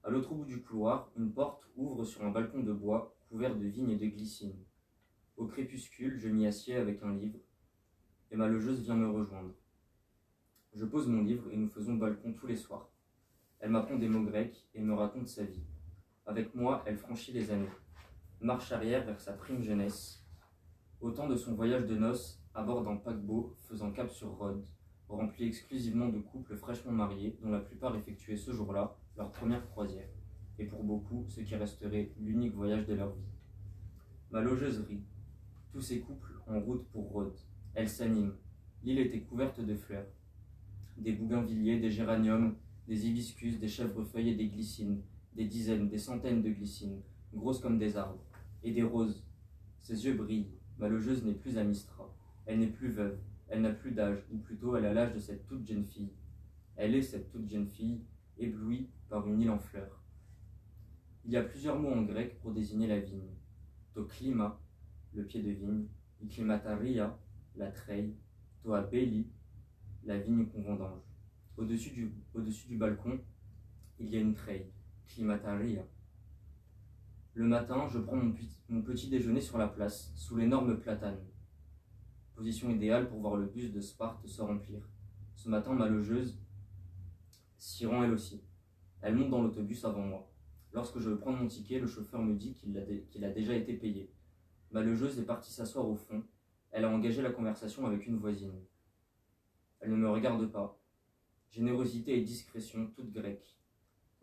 À l'autre bout du couloir, une porte ouvre sur un balcon de bois couvert de vignes et de glycines. Au crépuscule, je m'y assieds avec un livre, et ma logeuse vient me rejoindre. Je pose mon livre et nous faisons balcon tous les soirs. Elle m'apprend des mots grecs et me raconte sa vie. Avec moi, elle franchit les années. Marche arrière vers sa prime jeunesse. Au temps de son voyage de noces, à bord d'un paquebot faisant cap sur Rhodes, rempli exclusivement de couples fraîchement mariés, dont la plupart effectuaient ce jour-là leur première croisière, et pour beaucoup, ce qui resterait l'unique voyage de leur vie. Ma logeuse rit. Tous ces couples en route pour Rhodes. Elle s'anime. L'île était couverte de fleurs. Des bougainvilliers, des géraniums, des hibiscus, des chèvrefeuilles et des glycines, des dizaines, des centaines de glycines, grosses comme des arbres, et des roses. Ses yeux brillent. Ma logeuse n'est plus à Mistra. Elle n'est plus veuve. Elle n'a plus d'âge, ou plutôt elle a l'âge de cette toute jeune fille. Elle est, cette toute jeune fille, éblouie par une île en fleurs. Il y a plusieurs mots en grec pour désigner la vigne. To clima, le pied de vigne, I climataria, la treille, To abeli, la vigne qu'on vendange. Au-dessus du balcon, il y a une treille, climataria. Le matin, je prends mon petit déjeuner sur la place, sous l'énorme platane. Position idéale pour voir le bus de Sparte se remplir. Ce matin, ma logeuse s'y rend elle aussi. Elle monte dans l'autobus avant moi. Lorsque je veux prendre mon ticket, le chauffeur me dit qu'il a déjà été payé. Ma logeuse est partie s'asseoir au fond. Elle a engagé la conversation avec une voisine. Elle ne me regarde pas. Générosité et discrétion, toutes grecques.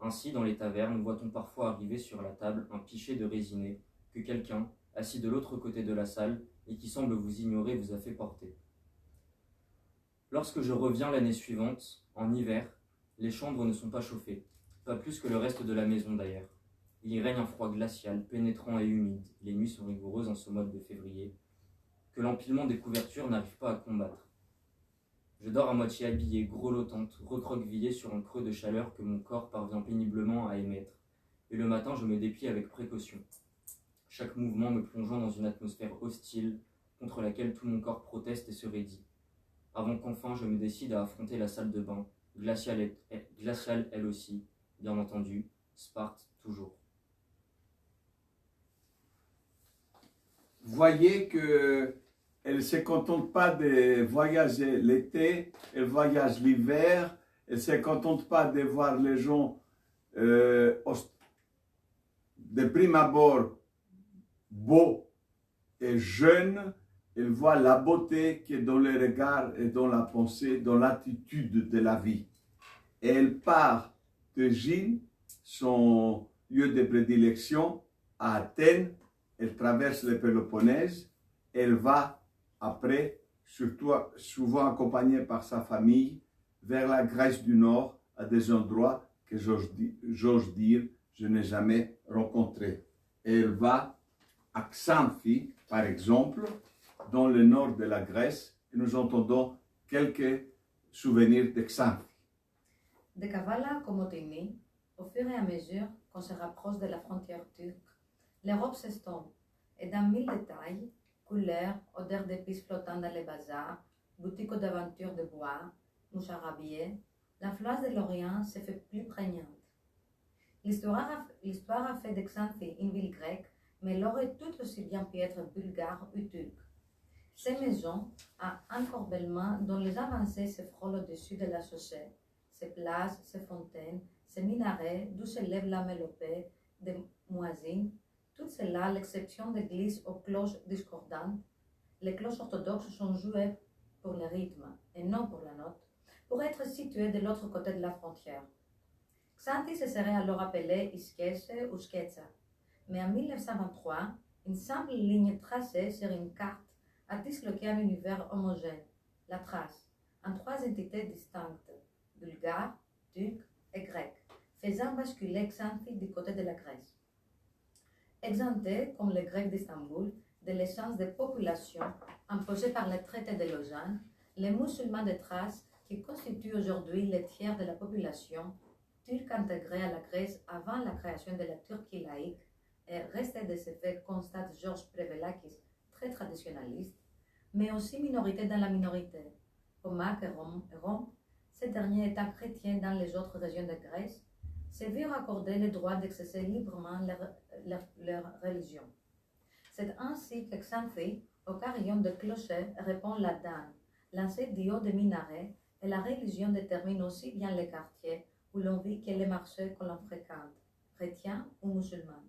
Ainsi, dans les tavernes, voit-on parfois arriver sur la table un pichet de raisiné que quelqu'un, assis de l'autre côté de la salle et qui semble vous ignorer, vous a fait porter. Lorsque je reviens l'année suivante, en hiver, les chambres ne sont pas chauffées, pas plus que le reste de la maison d'ailleurs. Il y règne un froid glacial, pénétrant et humide, les nuits sont rigoureuses en ce mois de février, que l'empilement des couvertures n'arrive pas à combattre. Je dors à moitié habillée, grelottante, recroquevillée sur un creux de chaleur que mon corps parvient péniblement à émettre, et le matin je me déplie avec précaution, chaque mouvement me plongeant dans une atmosphère hostile contre laquelle tout mon corps proteste et se raidit, avant qu'enfin je me décide à affronter la salle de bain, glaciale elle aussi, bien entendu, Sparte toujours. Voyez que elle ne se contente pas de voyager l'été, elle voyage l'hiver, elle ne se contente pas de voir les gens de prime abord beaux et jeunes, elle voit la beauté qui est dans le regard et dans la pensée, dans l'attitude de la vie. Et elle part de Gine, son lieu de prédilection, à Athènes, elle traverse le Péloponnèse, elle va après, surtout souvent accompagnée par sa famille, vers la Grèce du Nord, à des endroits que j'ose dire je n'ai jamais rencontrés. Et elle va à Xanthi, par exemple, dans le nord de la Grèce, et nous entendons quelques souvenirs de Xanthi. De Kavala comme Otimi, au fur et à mesure qu'on se rapproche de la frontière turque, l'Europe s'estompe, et dans mille détails, couleurs, odeurs d'épices flottant dans les bazars, boutiques d'aventures de bois, moucharabiers, l'influence de l'Orient se fait plus prégnante. L'histoire a fait de Xanthi une ville grecque, mais elle aurait tout aussi bien pu être bulgare ou turque. Ces maisons à encorbellement dont les avancées se frôlent au-dessus de la chaussée, ces places, ces fontaines, ces minarets d'où s'élève la mélopée des muezzins, tout cela à l'exception d'églises aux cloches discordantes. Les cloches orthodoxes sont jouées pour le rythme et non pour la note, pour être situées de l'autre côté de la frontière. Xanthi se serait alors appelée Iskese ou Sketsa, mais en 1923, une simple ligne tracée sur une carte a disloqué un univers homogène, la Thrace, en trois entités distinctes, bulgare, turque et grecque, faisant basculer Xanthi du côté de la Grèce. Exempté, comme les Grecs d'Istanbul, de l'essence des populations imposée par le traité de Lausanne, les musulmans de Thrace, qui constituent aujourd'hui le tiers de la population turque intégrée à la Grèce avant la création de la Turquie laïque, et resté de ce fait, constate Georges Prevelakis, très traditionnaliste, mais aussi minorité dans la minorité. Pomake et Rome, ces derniers étant chrétiens dans les autres régions de Grèce, se virent accorder le droit d'exercer librement leur religion. C'est ainsi que Xanthi, au carillon de clocher, répond la dame, lancée du haut des minarets, et la religion détermine aussi bien les quartiers où l'on vit que les marchés que l'on fréquente, chrétiens ou musulmans.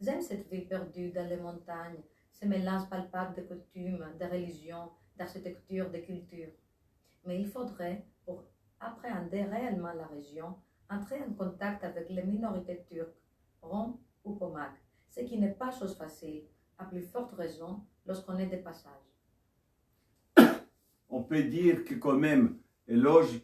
J'aime cette ville perdue dans les montagnes, ce mélange palpable de coutumes, de religions, d'architecture, de culture. Mais il faudrait, pour appréhender réellement la région, entrer en contact avec les minorités turques, Rom ou Pomake, ce qui n'est pas chose facile, à plus forte raison lorsqu'on est de passage. On peut dire que quand même, elle ose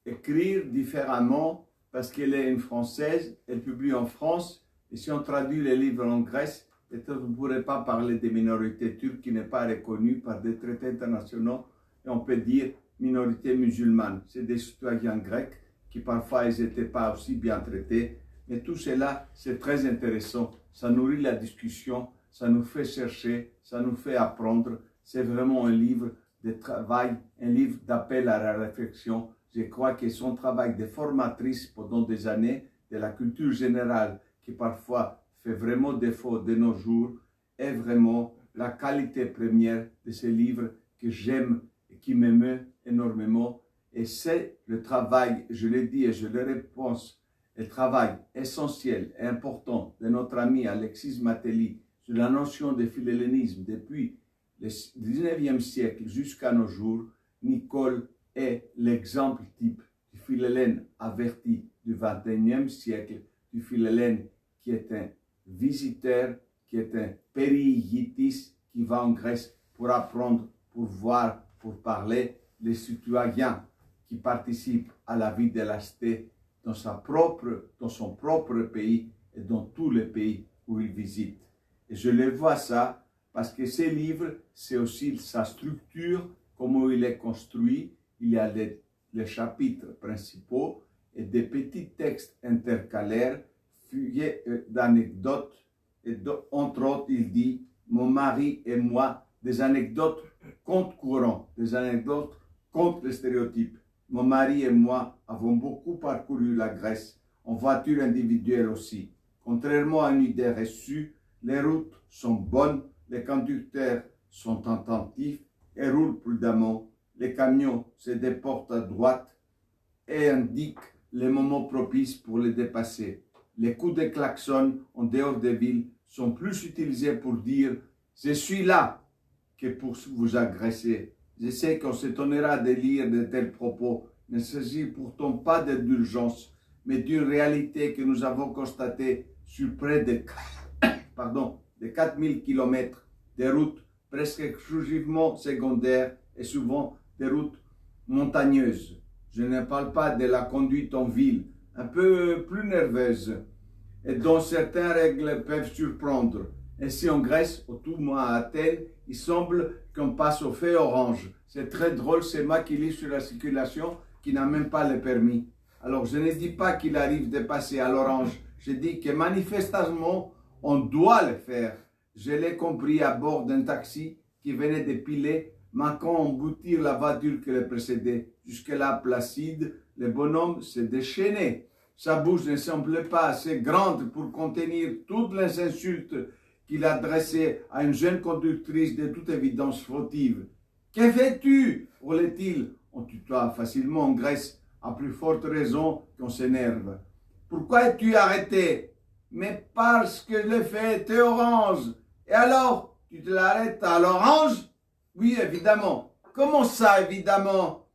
écrire différemment parce qu'elle est une Française, elle publie en France, et si on traduit les livres en Grèce, peut-être on ne pourrait pas parler des minorités turques qui n'est pas reconnue par des traités internationaux, et on peut dire minorité musulmane. C'est des citoyens grecs qui parfois ils n'étaient pas aussi bien traités. Mais tout cela, c'est très intéressant. Ça nourrit la discussion, ça nous fait chercher, ça nous fait apprendre. C'est vraiment un livre de travail, un livre d'appel à la réflexion. Je crois que son travail de formatrice pendant des années de la culture générale, qui parfois fait vraiment défaut de nos jours, est vraiment la qualité première de ce livre que j'aime et qui m'émeut énormément. Et c'est le travail, je l'ai dit et je le réponds, le travail essentiel et important de notre ami Alexis Mateli sur la notion de philhellénisme depuis le 19e siècle jusqu'à nos jours. Nicole est l'exemple type du philhellène averti du 21e siècle, du philhellène qui est un visiteur, qui est un périigitis, qui va en Grèce pour apprendre, pour voir, pour parler, les citoyens qui participent à la vie de la cité dans son propre pays et dans tous les pays où il visite. Et je le vois ça parce que ces livres, c'est aussi sa structure, comment il est construit. Il y a les chapitres principaux et des petits textes intercalaires, fouillés d'anecdotes. Et entre autres, il dit « Mon mari et moi », des anecdotes contre courant, des anecdotes contre les stéréotypes. Mon mari et moi avons beaucoup parcouru la Grèce, en voiture individuelle aussi. Contrairement à une idée reçue, les routes sont bonnes, les conducteurs sont attentifs et roulent prudemment. Les camions se déportent à droite et indiquent les moments propices pour les dépasser. Les coups de klaxon en dehors des villes sont plus utilisés pour dire « Je suis là » que pour vous agresser. Je sais qu'on s'étonnera de lire de tels propos. Il ne s'agit pourtant pas d'indulgence, mais d'une réalité que nous avons constatée sur près de 4000 km de routes presque exclusivement secondaires et souvent des routes montagneuses. Je ne parle pas de la conduite en ville, un peu plus nerveuse, et dont certaines règles peuvent surprendre. Ainsi en Grèce, ou tout moins à Athènes, il semble qu'on passe au feu orange. C'est très drôle, c'est moi qui lis sur la circulation qui n'a même pas le permis. Alors je ne dis pas qu'il arrive de passer à l'orange, je dis que manifestement on doit le faire. Je l'ai compris à bord d'un taxi qui venait de piler, manquant emboutir la voiture qui le précédait. Jusque-là placide, le bonhomme s'est déchaîné. Sa bouche ne semblait pas assez grande pour contenir toutes les insultes qu'il adressait à une jeune conductrice de toute évidence fautive. « Que fais-tu » roulait-il. On tutoie facilement en Grèce, à plus forte raison qu'on s'énerve. « Pourquoi es-tu arrêté ?»« Mais parce que le fait était orange. »« Et alors, tu te l'arrêtes à l'orange ?»« Oui, évidemment. »« Comment ça, évidemment ?»«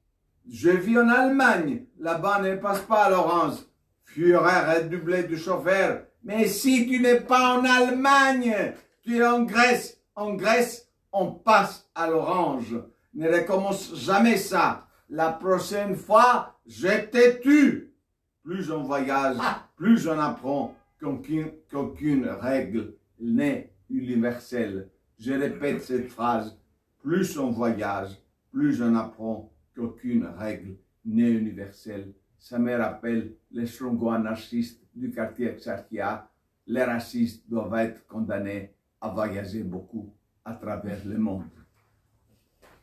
Je vis en Allemagne. Là-bas, ne passe pas à l'orange. » Fureur redoublée du chauffeur. « Mais si tu n'es pas en Allemagne, tu es en Grèce. En Grèce, on passe à l'orange. Ne recommence jamais ça. La prochaine fois, je te tue. » Plus on voyage, plus on apprend qu'aucune règle n'est universelle. Je répète cette phrase. Plus on voyage, plus on apprend qu'aucune règle n'est universelle. Ça me rappelle les strongo-anarchistes du quartier Exarchia. Les racistes doivent être condamnés à voyager beaucoup à travers le monde.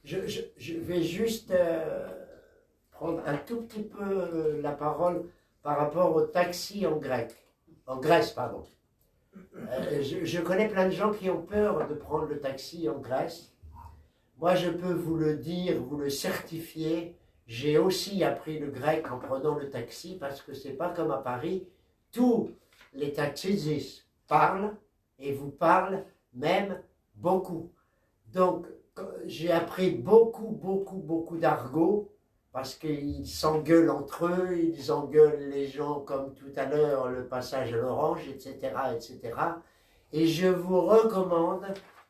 Je vais juste prendre un tout petit peu la parole par rapport au taxi en Grèce, pardon. Je connais plein de gens qui ont peur de prendre le taxi en Grèce. Moi, je peux vous le dire, vous le certifier. J'ai aussi appris le grec en prenant le taxi parce que c'est pas comme à Paris. Tous les taxistes parlent et vous parlent même beaucoup. Donc, j'ai appris beaucoup d'argot parce qu'ils s'engueulent entre eux, ils engueulent les gens comme tout à l'heure, le passage à l'orange, etc., etc. Et je vous recommande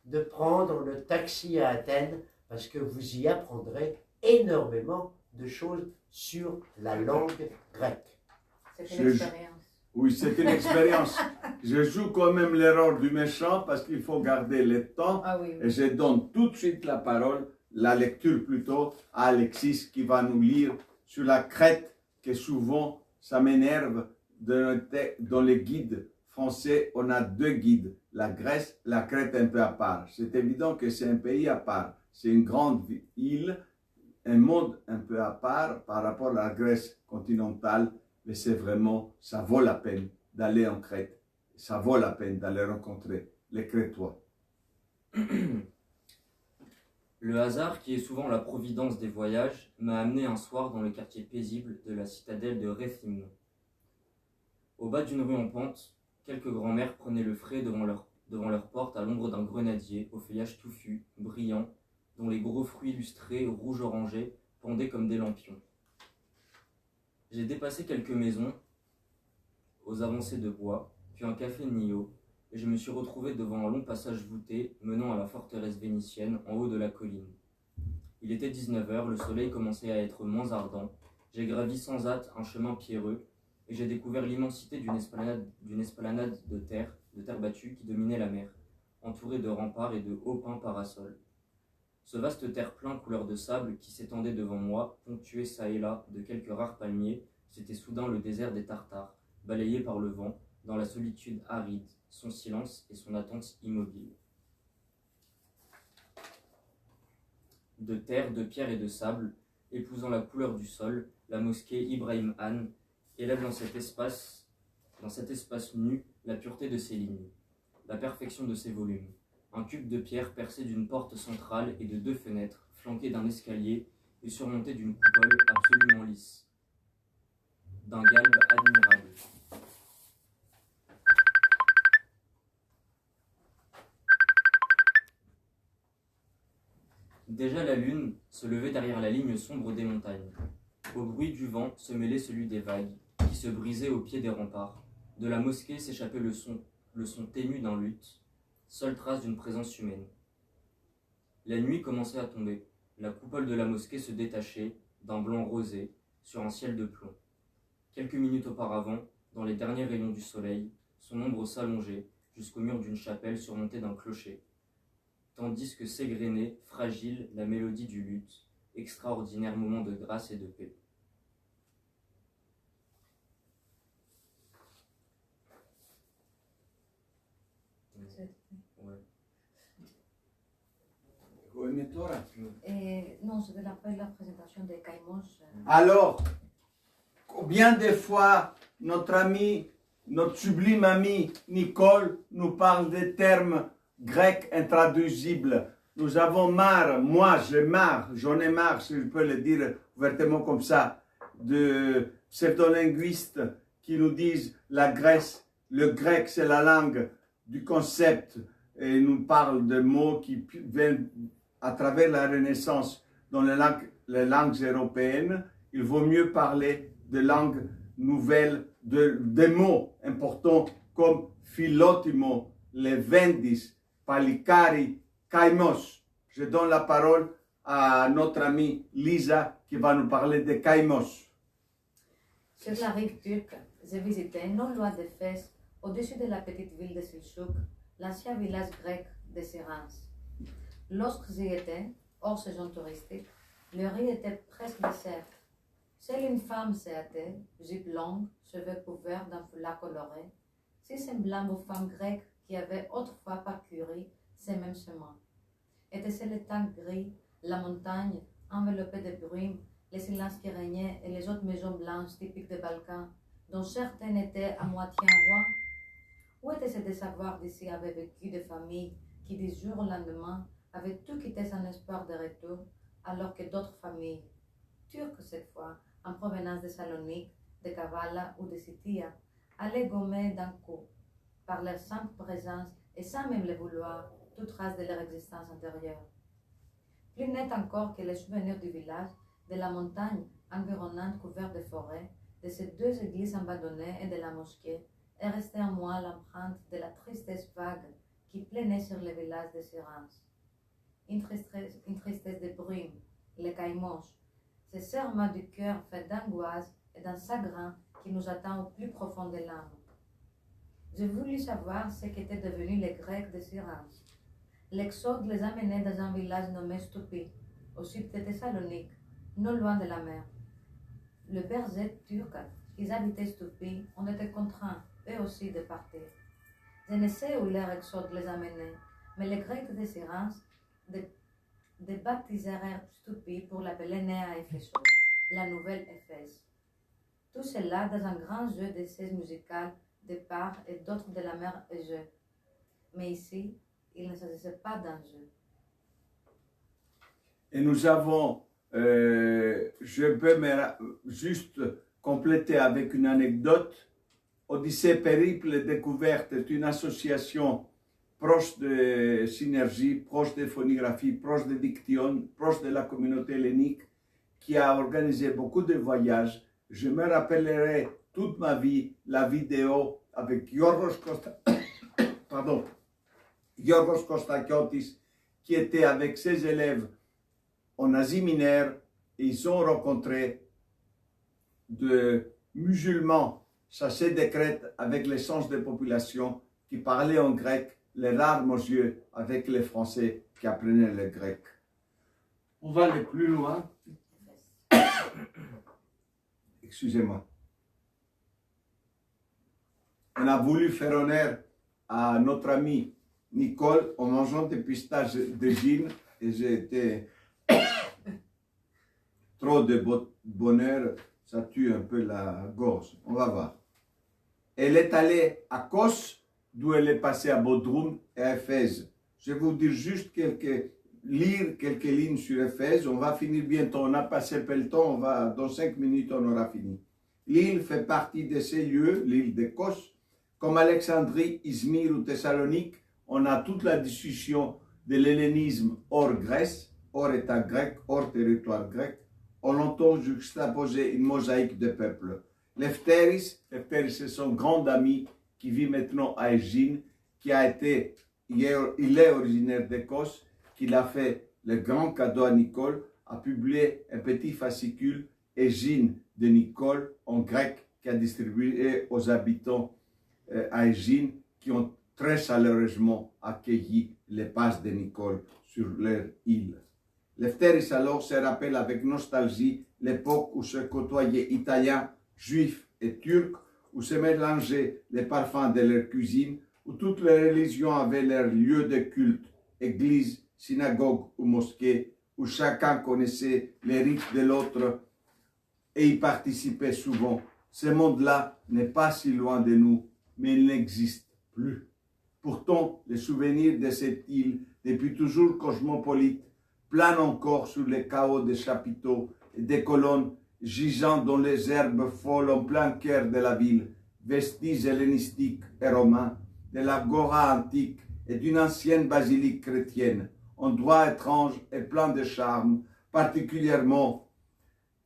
de prendre le taxi à Athènes parce que vous y apprendrez énormément de choses sur la langue grecque. C'est une expérience. Oui, c'est une expérience. Je joue quand même l'erreur du méchant parce qu'il faut garder le temps. Ah oui, oui. Et je donne tout de suite la parole. la lecture plutôt à Alexis qui va nous lire sur la Crète, que souvent ça m'énerve. Dans les guides français, on a deux guides, la Grèce, la Crète un peu à part. C'est évident que c'est un pays à part, c'est une grande île, un monde un peu à part par rapport à la Grèce continentale, mais c'est vraiment, ça vaut la peine d'aller en Crète, ça vaut la peine d'aller rencontrer les Crétois. Le hasard, qui est souvent la providence des voyages, m'a amené un soir dans le quartier paisible de la citadelle de Rethymnon. Au bas d'une rue en pente, quelques grands-mères prenaient le frais devant leur porte à l'ombre d'un grenadier au feuillage touffu, brillant, dont les gros fruits illustrés, rouge-orangé, pendaient comme des lampions. J'ai dépassé quelques maisons aux avancées de bois, puis un café Nio, et je me suis retrouvé devant un long passage voûté menant à la forteresse vénitienne en haut de la colline. Il était 19h, le soleil commençait à être moins ardent. J'ai gravi sans hâte un chemin pierreux et j'ai découvert l'immensité d'une esplanade de terre battue qui dominait la mer, entourée de remparts et de hauts pins parasols. Ce vaste terre-plein couleur de sable qui s'étendait devant moi, ponctué çà et là de quelques rares palmiers, c'était soudain le désert des Tartares, balayé par le vent, dans la solitude aride, son silence et son attente immobile. De terre, de pierre et de sable, épousant la couleur du sol, la mosquée Ibrahim Han élève dans cet espace nu la pureté de ses lignes, la perfection de ses volumes. Un cube de pierre percé d'une porte centrale et de deux fenêtres, flanqué d'un escalier et surmonté d'une coupole absolument lisse, d'un galbe admirable. Déjà la lune se levait derrière la ligne sombre des montagnes. Au bruit du vent se mêlait celui des vagues, qui se brisaient au pied des remparts. De la mosquée s'échappait le son ténu d'un luth, seule trace d'une présence humaine. La nuit commençait à tomber. La coupole de la mosquée se détachait, d'un blanc rosé, sur un ciel de plomb. Quelques minutes auparavant, dans les derniers rayons du soleil, son ombre s'allongeait jusqu'au mur d'une chapelle surmontée d'un clocher, tandis que s'égrenait, fragile, la mélodie du luth, extraordinaire moment de grâce et de paix. Non, c'était la présentation de Caïmos. Alors, combien de fois notre ami, notre sublime ami Nicole nous parle des termes grecs intraduisibles. Nous avons marre, moi j'en ai marre, si je peux le dire ouvertement comme ça, de pseudolinguistes qui nous disent la Grèce, le grec c'est la langue du concept et nous parlent de mots qui viennent à travers la Renaissance dans les langues européennes. Il vaut mieux parler de langues nouvelles, des mots importants comme philotimo, levendis, palikari, kaimos. Je donne la parole à notre amie Lisa qui va nous parler de kaimos. Sur la rive turque, j'ai visité, non loin de Fès, au-dessus de la petite ville de Selçuk, l'ancien village grec de Sérens. Lorsque j'y étais, hors saison touristique, le riz était presque désert. Seule une femme s'y hâtait, jupe longue, cheveux couverts d'un foulard coloré, si semblable aux femmes grecques qui avaient autrefois parcouru ces mêmes chemins. Était-ce le temps gris, la montagne, enveloppée de brume, les silences qui régnaient et les autres maisons blanches typiques des Balkans, dont certaines étaient à moitié en roi? Ou était-ce de savoir d'ici avaient vécu des familles qui, du jour au lendemain, avaient tout quitté sans espoir de retour, alors que d'autres familles, turques cette fois, en provenance de Salonique, de Kavala ou de Scythia, allaient gommer d'un coup, par leur simple présence et sans même le vouloir, toute trace de leur existence antérieure. Plus net encore que les souvenirs du village, de la montagne environnante couverte de forêts, de ces deux églises abandonnées et de la mosquée, est restée en moi l'empreinte de la tristesse vague qui planait sur le village de Sérens. Une tristesse de brume, le kaimos, ce serment du cœur fait d'angoisse et d'un chagrin qui nous attend au plus profond de l'âme. J'ai voulu savoir ce qu'étaient devenus les Grecs de Sérens. L'exode les amenait dans un village nommé Stoupi, au sud de Thessalonique, non loin de la mer. Le berger turc qui habitait ce pays ont été contraints, eux aussi, de partir. Je ne sais où leur exode les a menés, mais les Grecs de Cyrence débaptisèrent ce pays pour l'appeler Néa Éphésos, la nouvelle Éphèse. Tout cela dans un grand jeu d'essais musicaux de part et d'autre de la mer Égée. Mais ici, il ne s'agissait pas d'un jeu. Et nous avons, je peux juste compléter avec une anecdote. Odyssée Périple et Découverte est une association proche de Synergie, proche de Phonographie, proche de Diction, proche de la communauté hellénique, qui a organisé beaucoup de voyages. Je me rappellerai toute ma vie la vidéo avec Yorgos Kostakiotis, qui était avec ses élèves en Asie mineure, et ils ont rencontré de musulmans chassés des Crêtes avec l'essence des populations qui parlaient en grec, les larmes aux yeux avec les Français qui apprenaient le grec. On va aller plus loin. Excusez-moi. On a voulu faire honneur à notre ami Nicole en mangeant des pistaches de gin et j'ai été trop de bonheur, ça tue un peu la gorge. On va voir. Elle est allée à Kos, d'où elle est passée à Bodrum et à Éphèse. Je vais vous dire juste lire quelques lignes sur Éphèse. On va finir bientôt. On a passé un peu le temps. Dans 5 minutes, on aura fini. L'île fait partie de ces lieux, l'île de Kos. Comme Alexandrie, Izmir ou Thessalonique, on a toute la discussion de l'hellénisme hors Grèce, hors État grec, hors territoire grec. On entend juxtaposer une mosaïque de peuples. Lefteris, c'est son grand ami qui vit maintenant à Égine, il est originaire d'Écosse, qui a fait le grand cadeau à Nicole, a publié un petit fascicule, Égine de Nicole, en grec, qui a distribué aux habitants à Égine, qui ont très chaleureusement accueilli les passes de Nicole sur leur île. Lefteris alors se rappelle avec nostalgie l'époque où se côtoyaient Italiens, Juifs et Turcs, où se mélangeaient les parfums de leur cuisine, où toutes les religions avaient leur lieu de culte, église, synagogue ou mosquée, où chacun connaissait les rites de l'autre et y participait souvent. Ce monde-là n'est pas si loin de nous, mais il n'existe plus. Pourtant, les souvenirs de cette île, depuis toujours cosmopolite, planent encore sur les chaos des chapiteaux et des colonnes gisant dans les herbes folles en plein cœur de la ville, vestiges hellénistiques et romains, de l'agora antique et d'une ancienne basilique chrétienne, endroit étrange et plein de charme, particulièrement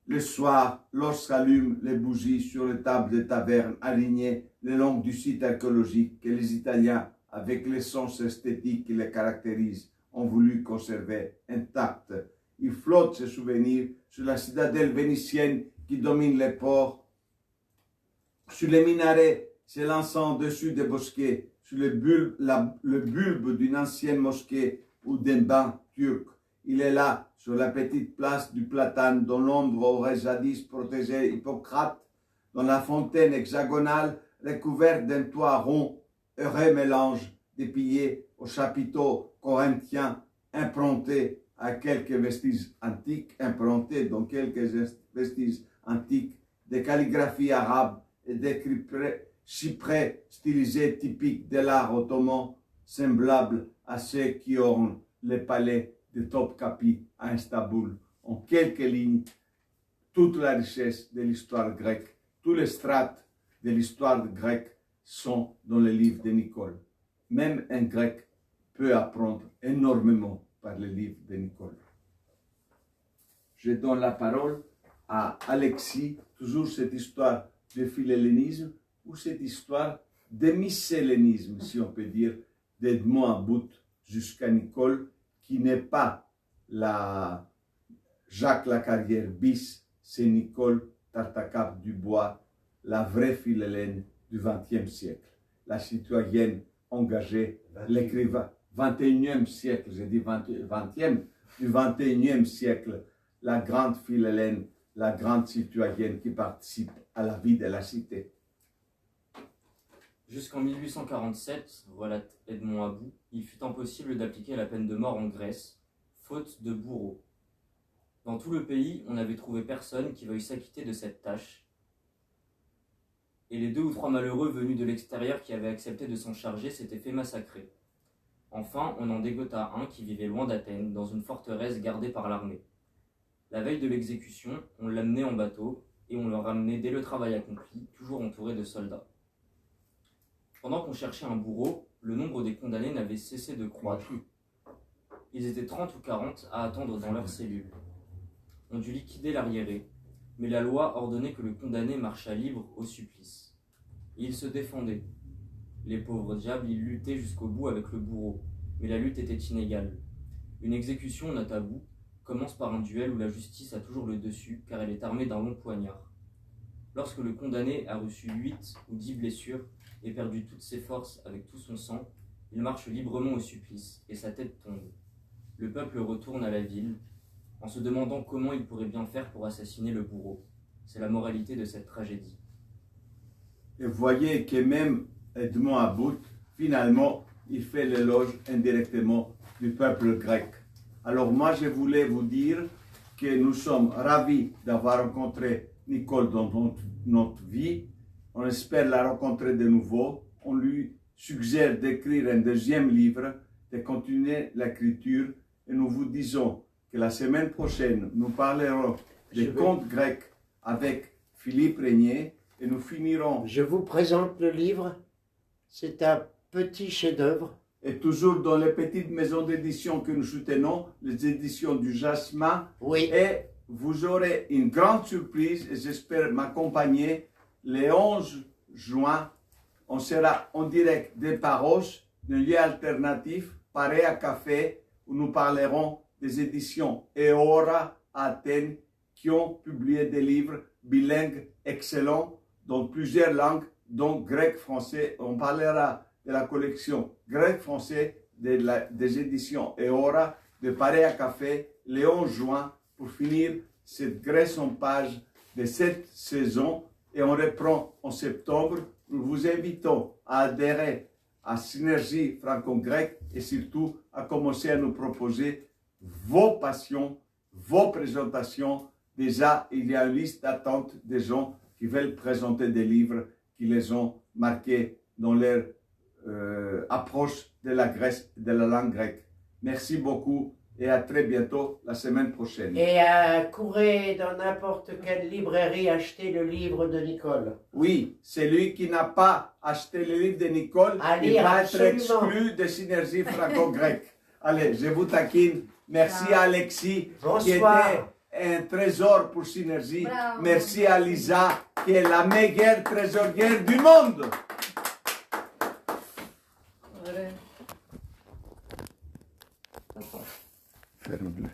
le soir, lorsqu'allument les bougies sur les tables de taverne alignées le long du site archéologique que les Italiens, avec l'essence esthétique qui les caractérise, ont voulu conserver intacte. Il flotte ce souvenir sur la citadelle vénitienne qui domine les ports, sur les minarets s'élançant au-dessus des bosquets, sur le bulbe d'une ancienne mosquée ou d'un bain turc. Il est là, sur la petite place du Platane, dont l'ombre aurait jadis protégé Hippocrate, dans la fontaine hexagonale recouverte d'un toit rond, heureux mélange des piliers aux chapiteaux corinthiens improntés à quelques vestiges antiques, des calligraphies arabes et des cyprès stylisés typiques de l'art ottoman, semblables à ceux qui ornent les palais de Topkapi à Istanbul. En quelques lignes, toute la richesse de l'histoire grecque, tous les strates de l'histoire grecque sont dans le livre de Nicole. Même un grec peut apprendre énormément par le livre de Nicole. Je donne la parole à Alexis, toujours cette histoire de philhellénisme ou cette histoire de mishellénisme, si on peut dire, d'Edmond à bout jusqu'à Nicole, qui n'est pas la Jacques Lacarrière bis, c'est Nicole Tartacape Dubois, la vraie philhellène du XXe siècle, la citoyenne engagée, l'écrivain, 21e siècle, j'ai dit 20e, du 21e siècle, la grande Philhellène, la grande citoyenne qui participe à la vie de la cité. Jusqu'en 1847, voilà Edmond About, il fut impossible d'appliquer la peine de mort en Grèce, faute de bourreaux. Dans tout le pays, on n'avait trouvé personne qui veuille s'acquitter de cette tâche, et les 2 ou 3 malheureux venus de l'extérieur qui avaient accepté de s'en charger s'étaient fait massacrer. Enfin, on en dégota un qui vivait loin d'Athènes, dans une forteresse gardée par l'armée. La veille de l'exécution, on l'amenait en bateau, et on le ramenait dès le travail accompli, toujours entouré de soldats. Pendant qu'on cherchait un bourreau, le nombre des condamnés n'avait cessé de croître. Ils étaient 30 ou 40 à attendre dans leurs cellules. On dut liquider l'arriéré, mais la loi ordonnait que le condamné marchât libre au supplice. Et il se défendait. Les pauvres diables, ils luttaient jusqu'au bout avec le bourreau, mais la lutte était inégale. Une exécution en tabou commence par un duel où la justice a toujours le dessus, car elle est armée d'un long poignard. Lorsque le condamné a reçu 8 ou 10 blessures et perdu toutes ses forces avec tout son sang, il marche librement au supplice, et sa tête tombe. Le peuple retourne à la ville, en se demandant comment il pourrait bien faire pour assassiner le bourreau. C'est la moralité de cette tragédie. Et vous voyez que même Edmond About, finalement, il fait l'éloge indirectement du peuple grec. Alors moi, je voulais vous dire que nous sommes ravis d'avoir rencontré Nicole dans notre vie. On espère la rencontrer de nouveau. On lui suggère d'écrire un deuxième livre, de continuer l'écriture. Et nous vous disons que la semaine prochaine, nous parlerons des contes grecs avec Philippe Régnier et nous finirons. Je vous présente le livre. C'est un petit chef-d'œuvre. Et toujours dans les petites maisons d'édition que nous soutenons, les éditions du Jasmin. Oui. Et vous aurez une grande surprise et j'espère m'accompagner. Le 11 juin, on sera en direct des Paros, d'un lieu alternatif, Parea Café, où nous parlerons des éditions Eora à Athènes qui ont publié des livres bilingues excellents dans plusieurs langues, dont grec-français. On parlera de la collection grec-français des éditions Eora de Parea Café le 11 juin pour finir cette Grèce en page de cette saison et on reprend en septembre. Nous vous invitons à adhérer à Synergie franco-grecque et surtout à commencer à nous proposer vos passions, vos présentations. Déjà, il y a une liste d'attente des gens qui veulent présenter des livres qui les ont marqués dans leur approche de la Grèce, de la langue grecque. Merci beaucoup et à très bientôt la semaine prochaine. Et courez dans n'importe quelle librairie acheter le livre de Nicole. Oui, celui qui n'a pas acheté le livre de Nicole, il va être exclu de Synergie franco-grecque. Allez, je vous taquine. Merci à Alexis, qui était un trésor pour Synergie. Bravo. Merci à Lisa, qui est la meilleure trésorière du monde. Ferme-le.